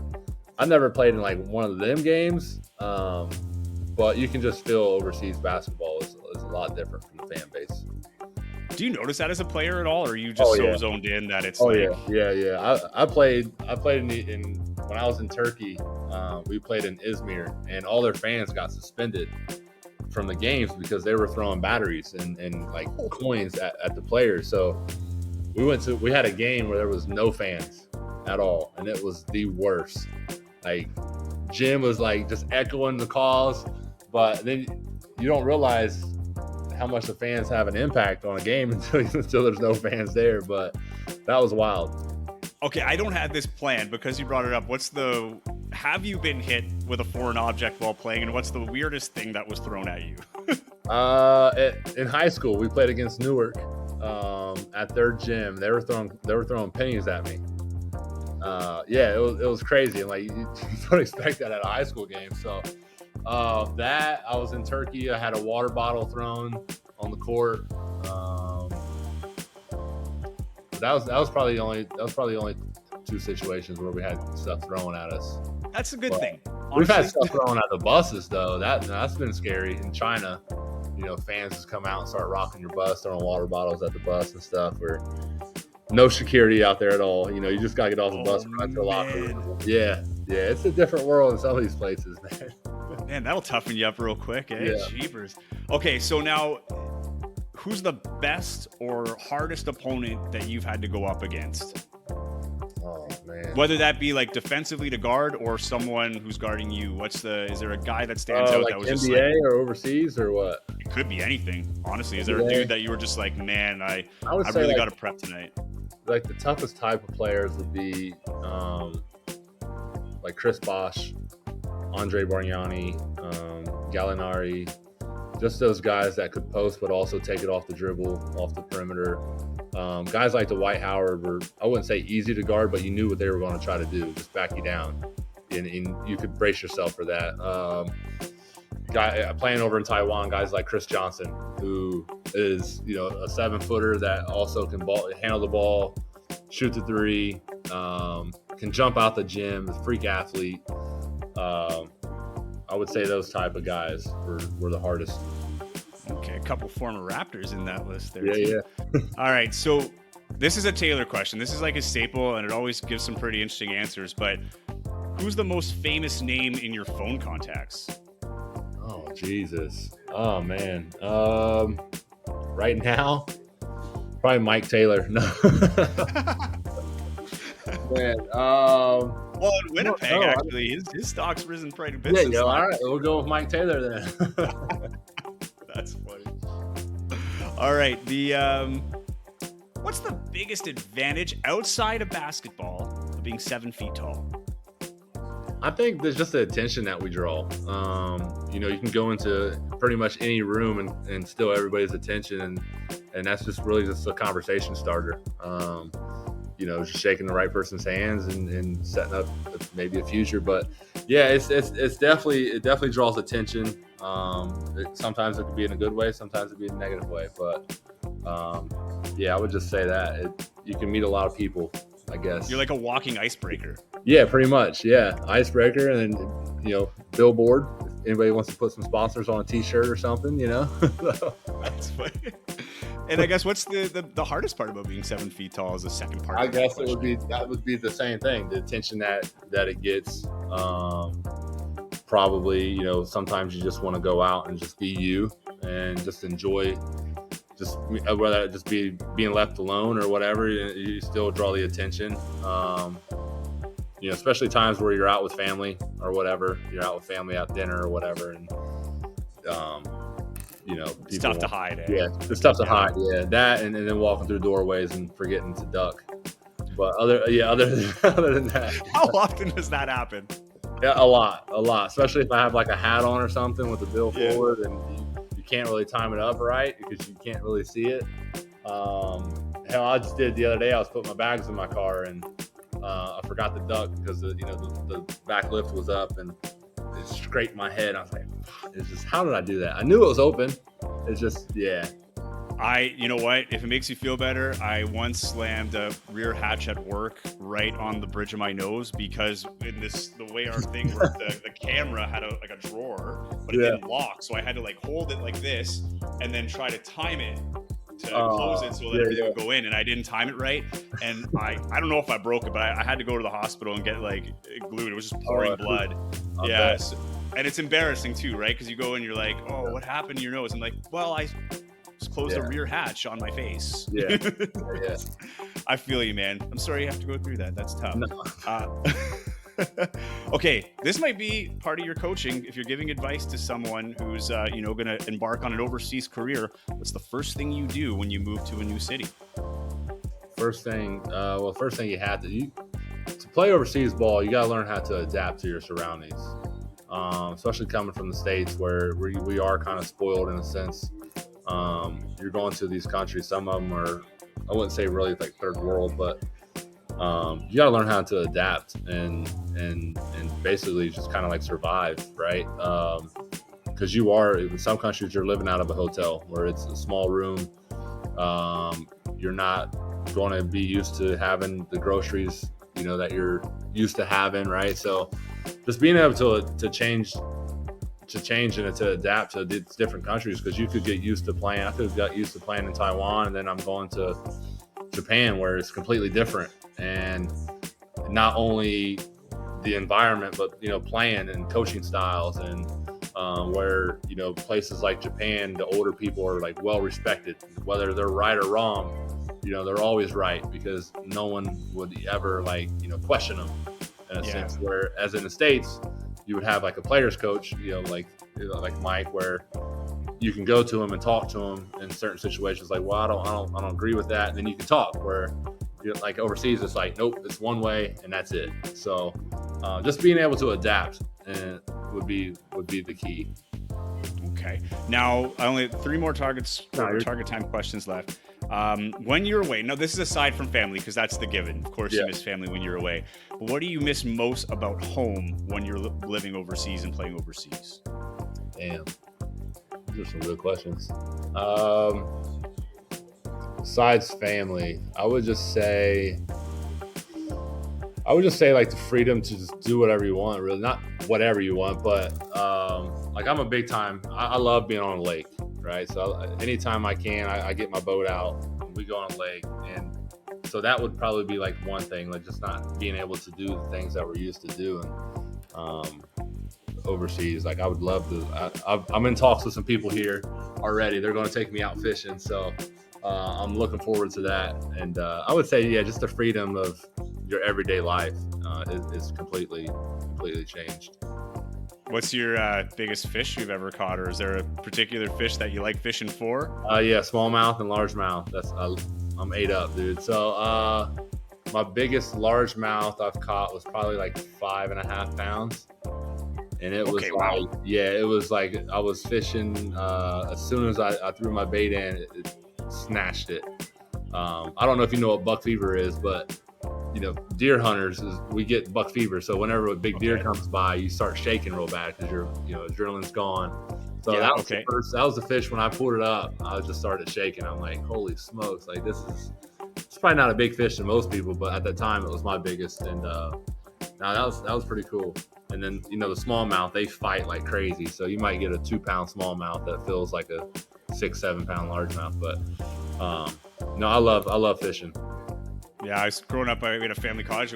played in like one of them games, but you can just feel overseas basketball is a lot different from the fan base. Do you notice that as a player at all, or are you just zoned in that it's? Yeah. I played in when I was in Turkey. We played in Izmir, and all their fans got suspended from the games because they were throwing batteries and like coins at the players. So we had a game where there was no fans at all, and it was the worst. Like Jim was like just echoing the calls, but then you don't realize how much the fans have an impact on a game until there's no fans there. But that was wild. Okay, I don't have this planned because you brought it up. Have you been hit with a foreign object while playing, and what's the weirdest thing that was thrown at you? In high school, we played against Newark at their gym. They were throwing pennies at me. It was crazy, and like you don't expect that at a high school game. So that I was in Turkey. I had a water bottle thrown on the court. That was probably the only two situations where we had stuff thrown at us. That's a good thing. Honestly. We've had stuff thrown at the buses though. That's been scary. In China, fans just come out and start rocking your bus, throwing water bottles at the bus and stuff. Where no security out there at all. You just gotta get off the bus and run to the locker room. Yeah, it's a different world in some of these places, man. Man, that'll toughen you up real quick, eh? Yeah. Jeepers. Okay, so now, who's the best or hardest opponent that you've had to go up against? Oh man. Whether that be like defensively to guard or someone who's guarding you. Is there a guy that stands out like that was NBA just like, or overseas or what? it could be anything, honestly. Is there a dude that you were just like, man, I really got to prep tonight? Like the toughest type of players would be like Chris Bosh, Andre Bargnani, Gallinari, just those guys that could post but also take it off the dribble, off the perimeter. Guys like Dwight Howard were, I wouldn't say easy to guard, but you knew what they were going to try to do, just back you down, and you could brace yourself for that. Playing over in Taiwan, guys like Chris Johnson, who is a 7-footer that also can handle the ball, shoot the three, can jump out the gym, a freak athlete. I would say those type of guys were the hardest. Okay, a couple former Raptors in that list there. Yeah. All right, so this is a Taylor question. This is like a staple, and it always gives some pretty interesting answers. But who's the most famous name in your phone contacts? Oh, Jesus. Oh, man. Right now, probably Mike Taylor. No. Man. Well, in Winnipeg, actually, his stock's risen quite a bit. Yeah, all right. We'll go with Mike Taylor then. That's funny. All right. What's the biggest advantage outside of basketball of being 7 feet tall? I think there's just the attention that we draw. You can go into pretty much any room and steal everybody's attention, and that's just really just a conversation starter. Just shaking the right person's hands and setting up maybe a future. But yeah, it definitely draws attention. Sometimes it could be in a good way, sometimes it could be in a negative way. But I would just say that you can meet a lot of people, I guess. You're like a walking icebreaker. Yeah, pretty much. Yeah, icebreaker, and then billboard. If anybody wants to put some sponsors on a T-shirt or something, That's funny. And I guess what's the hardest part about being 7 feet tall is the second part. I guess that would be the same thing. The attention that it gets. Probably, sometimes you just want to go out and just be you and just enjoy. Just whether it just be being left alone or whatever, you still draw the attention. Especially times where you're out with family or whatever. You're out with family at dinner or whatever, and it's tough to hide. Yeah, it's tough to hide. Yeah, that and then walking through doorways and forgetting to duck. But other than that, how often does that happen? Yeah, a lot. Especially if I have like a hat on or something with the bill forward, and you can't really time it up right because you can't really see it. Hell, I just did the other day. I was putting my bags in my car and I forgot to duck because the back lift was up and it scraped my head. I was like, it's just, how did I do that? I knew it was open. It's just, yeah. You know what? If it makes you feel better, I once slammed a rear hatch at work right on the bridge of my nose because the way our thing worked, the camera had a drawer, but it didn't lock. So I had to hold it like this and then try to time it to close it so that everything would go in, and I didn't time it right. And I don't know if I broke it, but I had to go to the hospital and get glued. It was just pouring blood. Yes. And it's embarrassing too, right? Because you go and you're like, oh, what happened to your nose? I'm like, well, I just closed the rear hatch on my face. Yeah. I feel you, man. I'm sorry you have to go through that. That's tough. No. Okay, this might be part of your coaching. If you're giving advice to someone who's going to embark on an overseas career, what's the first thing you do when you move to a new city? First thing you have to play overseas ball, you got to learn how to adapt to your surroundings. Especially coming from the States where we are kind of spoiled in a sense. You're going to these countries, some of them are, I wouldn't say really like third world, but you got to learn how to adapt and basically just kind of like survive, right? Because you are, in some countries, you're living out of a hotel where it's a small room. You're not going to be used to having the groceries, that you're used to having, right? So just being able to change and to adapt to different countries, because you could get used to playing. I could have got used to playing in Taiwan, and then I'm going to Japan where it's completely different, and not only the environment, but playing and coaching styles, and where places like Japan, the older people are like well respected, whether they're right or wrong. They're always right, because no one would ever question them in a sense. Whereas in the States, you would have like a player's coach, like Mike, where you can go to him and talk to him in certain situations. Like, well, I don't agree with that, and then you can talk. Where like overseas, it's like, nope, it's one way and that's it. So just being able to adapt would be the key. Okay. Now, I only have 3 more target time questions left. When you're away, now this is aside from family, because that's the given. Of course, you miss family when you're away. But what do you miss most about home when you're living overseas and playing overseas? Damn, those are some good questions. Besides family, I would just say like the freedom to just do whatever you want. Really, not whatever you want, but like I'm a big time. I love being on a lake, right? So anytime I can, I get my boat out and we go on a lake, and so that would probably be like one thing, like just not being able to do the things that we're used to doing overseas. Like I would love to. I'm in talks with some people here already. They're going to take me out fishing, so I'm looking forward to that. And I would say, just the freedom of your everyday life is completely changed. What's your biggest fish you've ever caught, or is there a particular fish that you like fishing for? Smallmouth and largemouth. I'm ate up, dude. So my biggest largemouth I've caught was probably like 5.5 pounds, and it was it was like I was fishing. As soon as I threw my bait in, it snatched it. I don't know if you know what buck fever is, but deer hunters, we get buck fever. So whenever a big deer comes by, you start shaking real bad because your adrenaline's gone. So that was the fish. When I pulled it up, I just started shaking. I'm like, holy smokes! Like it's probably not a big fish to most people, but at the time it was my biggest. And now that was pretty cool. And then the smallmouth, they fight like crazy. So you might get a 2-pound smallmouth that feels like a 6-7 pound largemouth. But no, I love fishing. Yeah, I was growing up, I had a family cottage.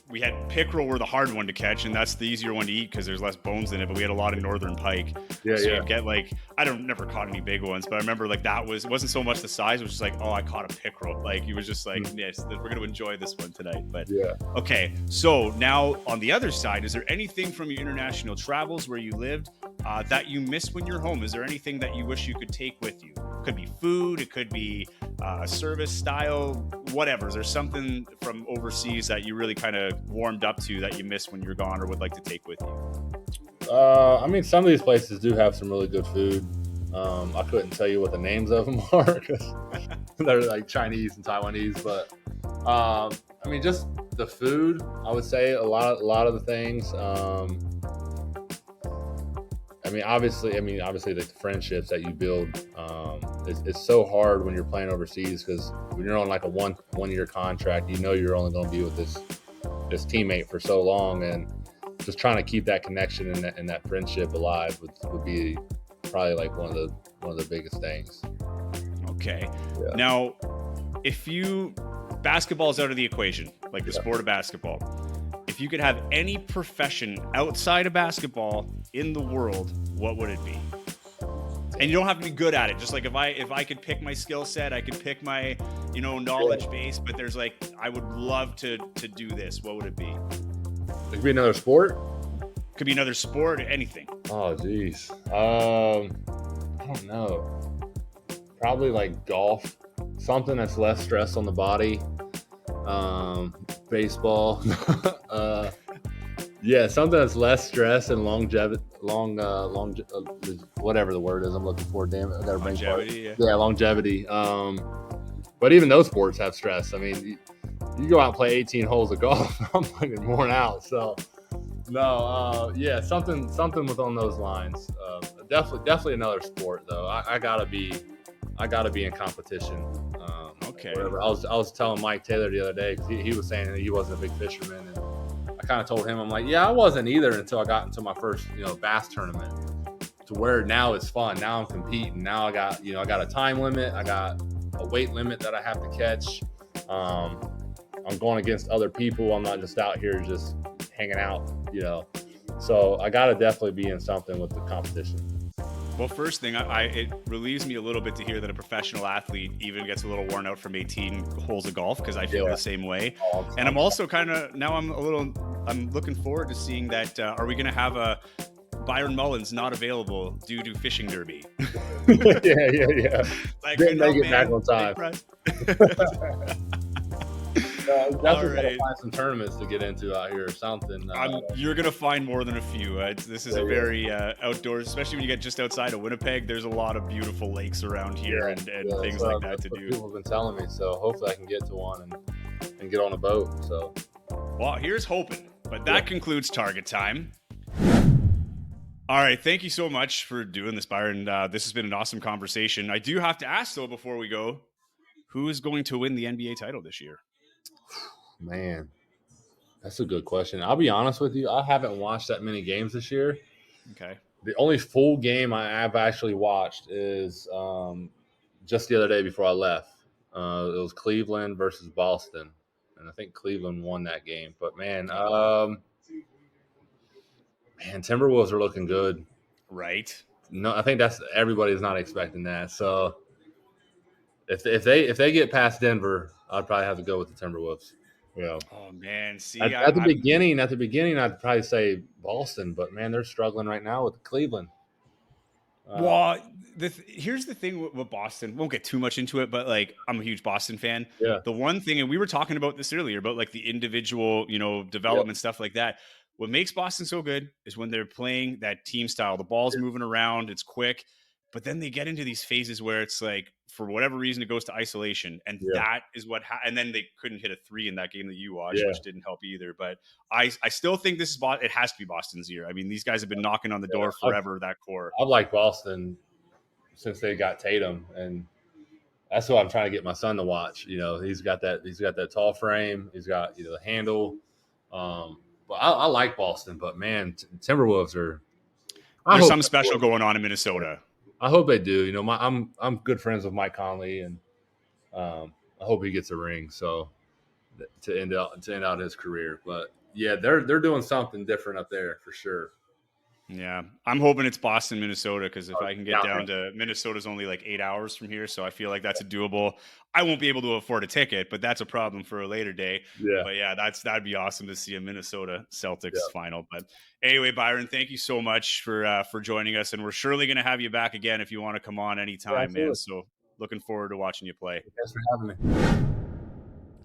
We had pickerel were the hard one to catch, and that's the easier one to eat because there's less bones in it. But we had a lot of northern pike. You'd get never caught any big ones, but I remember like it wasn't so much the size. It was just like, oh, I caught a pickerel. Like he was just like, yes, we're going to enjoy this one tonight. But okay. So now on the other side, is there anything from your international travels where you lived that you miss when you're home? Is there anything that you wish you could take with you? It could be food. It could be a service style, whatever. Is there something from overseas that you really kind of warmed up to that you miss when you're gone or would like to take with you? I mean, some of these places do have some really good food. I couldn't tell you what the names of them are because they're like Chinese and Taiwanese, but I mean, just the food, I would say a lot of the things. Obviously the friendships that you build, it's so hard when you're playing overseas, because when you're on like a one-year contract, you're only going to be with this teammate for so long, and just trying to keep that connection and that friendship alive would be probably like one of the biggest things. Okay. Yeah. Now, if basketball's out of the equation, like the sport of basketball, if you could have any profession outside of basketball in the world, what would it be? And you don't have to be good at it. Just like if I could pick my skill set, I could pick my, knowledge base, but there's like, I would love to do this. What would it be? It could be another sport? Could be another sport, anything. Oh, geez. I don't know. Probably like golf. Something that's less stress on the body. Baseball. Something that's less stress and longevity, whatever the word is I'm looking for. Damn it, I got a brain fart. Longevity. But even those sports have stress. I mean, you go out and play 18 holes of golf, I'm fucking worn out. So, no, something within those lines. Definitely another sport though. I gotta be in competition. Okay. whatever. I was telling Mike Taylor the other day because he was saying that he wasn't a big fisherman, and I kind of told him, I'm like, yeah, I wasn't either until I got into my first bass tournament. To where now it's fun. Now I'm competing. Now I got a time limit. I got a weight limit that I have to catch. I'm going against other people. I'm not just out here just hanging out. So I got to definitely be in something with the competition. Well, first thing, it relieves me a little bit to hear that a professional athlete even gets a little worn out from 18 holes of golf, because I feel the same way. And I'm also I'm looking forward to seeing that. Are we going to have a Byron Mullens not available due to fishing derby? Yeah. Didn't make it back on time. Definitely gotta find some tournaments to get into out here or something. You're gonna find more than a few. This is a very outdoors, especially when you get just outside of Winnipeg. There's a lot of beautiful lakes around here and things like that to do. People have been telling me, so hopefully I can get to one and get on a boat. So, well, here's hoping. But that concludes Target Time. All right, thank you so much for doing this, Byron. This has been an awesome conversation. I do have to ask, though, before we go, who is going to win the NBA title this year? Man, that's a good question. I'll be honest with you. I haven't watched that many games this year. Okay. The only full game I've actually watched is just the other day before I left. It was Cleveland versus Boston, and I think Cleveland won that game. But man, Timberwolves are looking good. Right. No, I think everybody's not expecting that. So if they get past Denver, I'd probably have to go with the Timberwolves. Oh man, see, at the beginning, I'd probably say Boston, but man, they're struggling right now with Cleveland. Well, here's the thing with Boston. Won't get too much into it, but I'm a huge Boston fan. Yeah. The one thing, and we were talking about this earlier about the individual, development stuff like that. What makes Boston so good is when they're playing that team style. The ball's moving around, it's quick, but then they get into these phases where it's for whatever reason, it goes to isolation, and that is what. And then they couldn't hit a three in that game that you watched, which didn't help either. But I still think this is it has to be Boston's year. I mean, these guys have been knocking on the door forever. That core. I've liked Boston since they got Tatum, and that's what I'm trying to get my son to watch. He's got that tall frame. He's got the handle. But I like Boston, but man, Timberwolves are. There's something special going on in Minnesota. I hope they do. I'm good friends with Mike Conley, and I hope he gets a ring. So to end out his career, but yeah, they're doing something different up there for sure. Yeah, I'm hoping it's Boston, Minnesota, because if I can get down to Minnesota's only 8 hours from here, so I feel like that's a doable. I won't be able to afford a ticket, but that's a problem for a later day. Yeah. But yeah, that'd be awesome to see a Minnesota Celtics final. But anyway, Byron, thank you so much for joining us, and we're surely going to have you back again if you want to come on anytime, man. So looking forward to watching you play. Thanks for having me.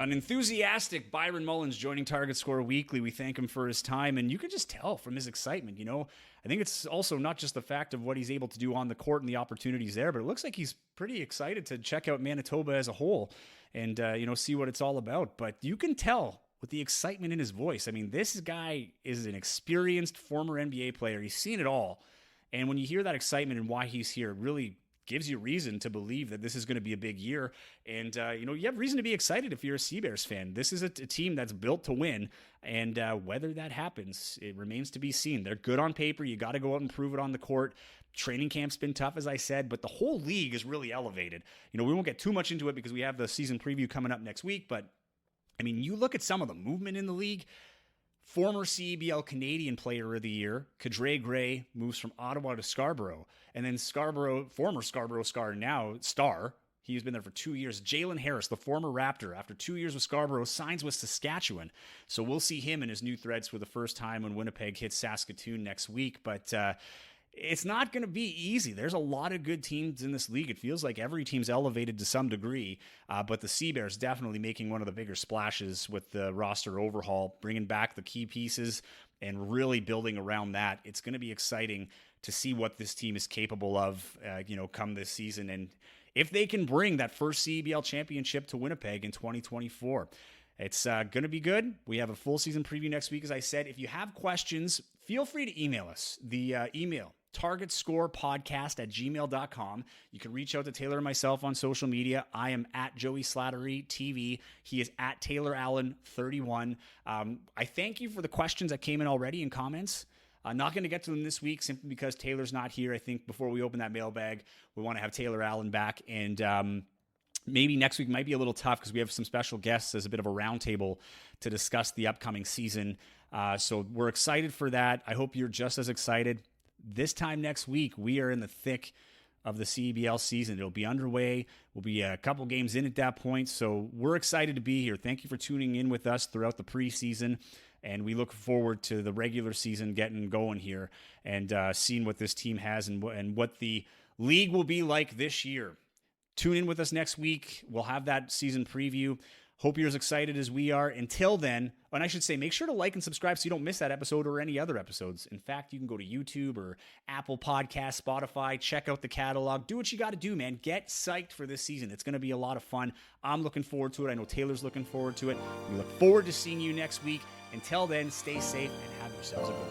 An enthusiastic Byron Mullens joining Target Score Weekly. We thank him for his time, and you can just tell from his excitement. I think it's also not just the fact of what he's able to do on the court and the opportunities there, but it looks like he's pretty excited to check out Manitoba as a whole and, see what it's all about. But you can tell with the excitement in his voice. I mean, this guy is an experienced former NBA player. He's seen it all. And when you hear that excitement and why he's here, it really gives you reason to believe that this is going to be a big year. And, you have reason to be excited if you're a CBears fan. This is a team that's built to win. And whether that happens, it remains to be seen. They're good on paper. You got to go out and prove it on the court. Training camp's been tough, as I said, but the whole league is really elevated. We won't get too much into it because we have the season preview coming up next week. But, I mean, you look at some of the movement in the league. Former CEBL Canadian Player of the Year, Kadre Gray, moves from Ottawa to Scarborough. And then former Scarborough Star, he's been there for 2 years. Jalen Harris, the former Raptor, after 2 years with Scarborough, signs with Saskatchewan. So we'll see him in his new threads for the first time when Winnipeg hits Saskatoon next week. But it's not going to be easy. There's a lot of good teams in this league. It feels like every team's elevated to some degree, but the CBears definitely making one of the bigger splashes with the roster overhaul, bringing back the key pieces and really building around that. It's going to be exciting to see what this team is capable of, come this season. And if they can bring that first CEBL championship to Winnipeg in 2024. It's going to be good. We have a full season preview next week. As I said, if you have questions, feel free to email us. The email targetscorepodcast@gmail.com. You can reach out to Taylor and myself on social media. I am at Joey Slattery TV. He is at Taylor Allen 31. I thank you for the questions that came in already in comments. I'm not going to get to them this week simply because Taylor's not here. I think before we open that mailbag, we want to have Taylor Allen back, and maybe next week might be a little tough because we have some special guests as a bit of a roundtable to discuss the upcoming season. So we're excited for that. I hope you're just as excited. This time next week, we are in the thick of the CEBL season. It'll be underway. We'll be a couple games in at that point. So we're excited to be here. Thank you for tuning in with us throughout the preseason. And we look forward to the regular season getting going here and seeing what this team has and what the league will be like this year. Tune in with us next week. We'll have that season preview. Hope you're as excited as we are. Until then, and I should say, make sure to like and subscribe so you don't miss that episode or any other episodes. In fact, you can go to YouTube or Apple Podcasts, Spotify, check out the catalog. Do what you got to do, man. Get psyched for this season. It's going to be a lot of fun. I'm looking forward to it. I know Taylor's looking forward to it. We look forward to seeing you next week. Until then, stay safe and have yourselves a good one.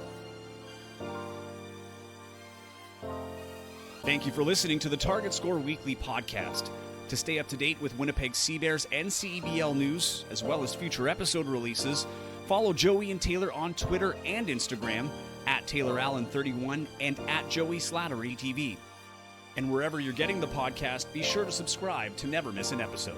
Thank you for listening to the Target Score Weekly podcast. To stay up to date with Winnipeg Sea Bears and CEBL news, as well as future episode releases, follow Joey and Taylor on Twitter and Instagram at TaylorAllen31 and at Joey Slattery TV. And wherever you're getting the podcast, be sure to subscribe to never miss an episode.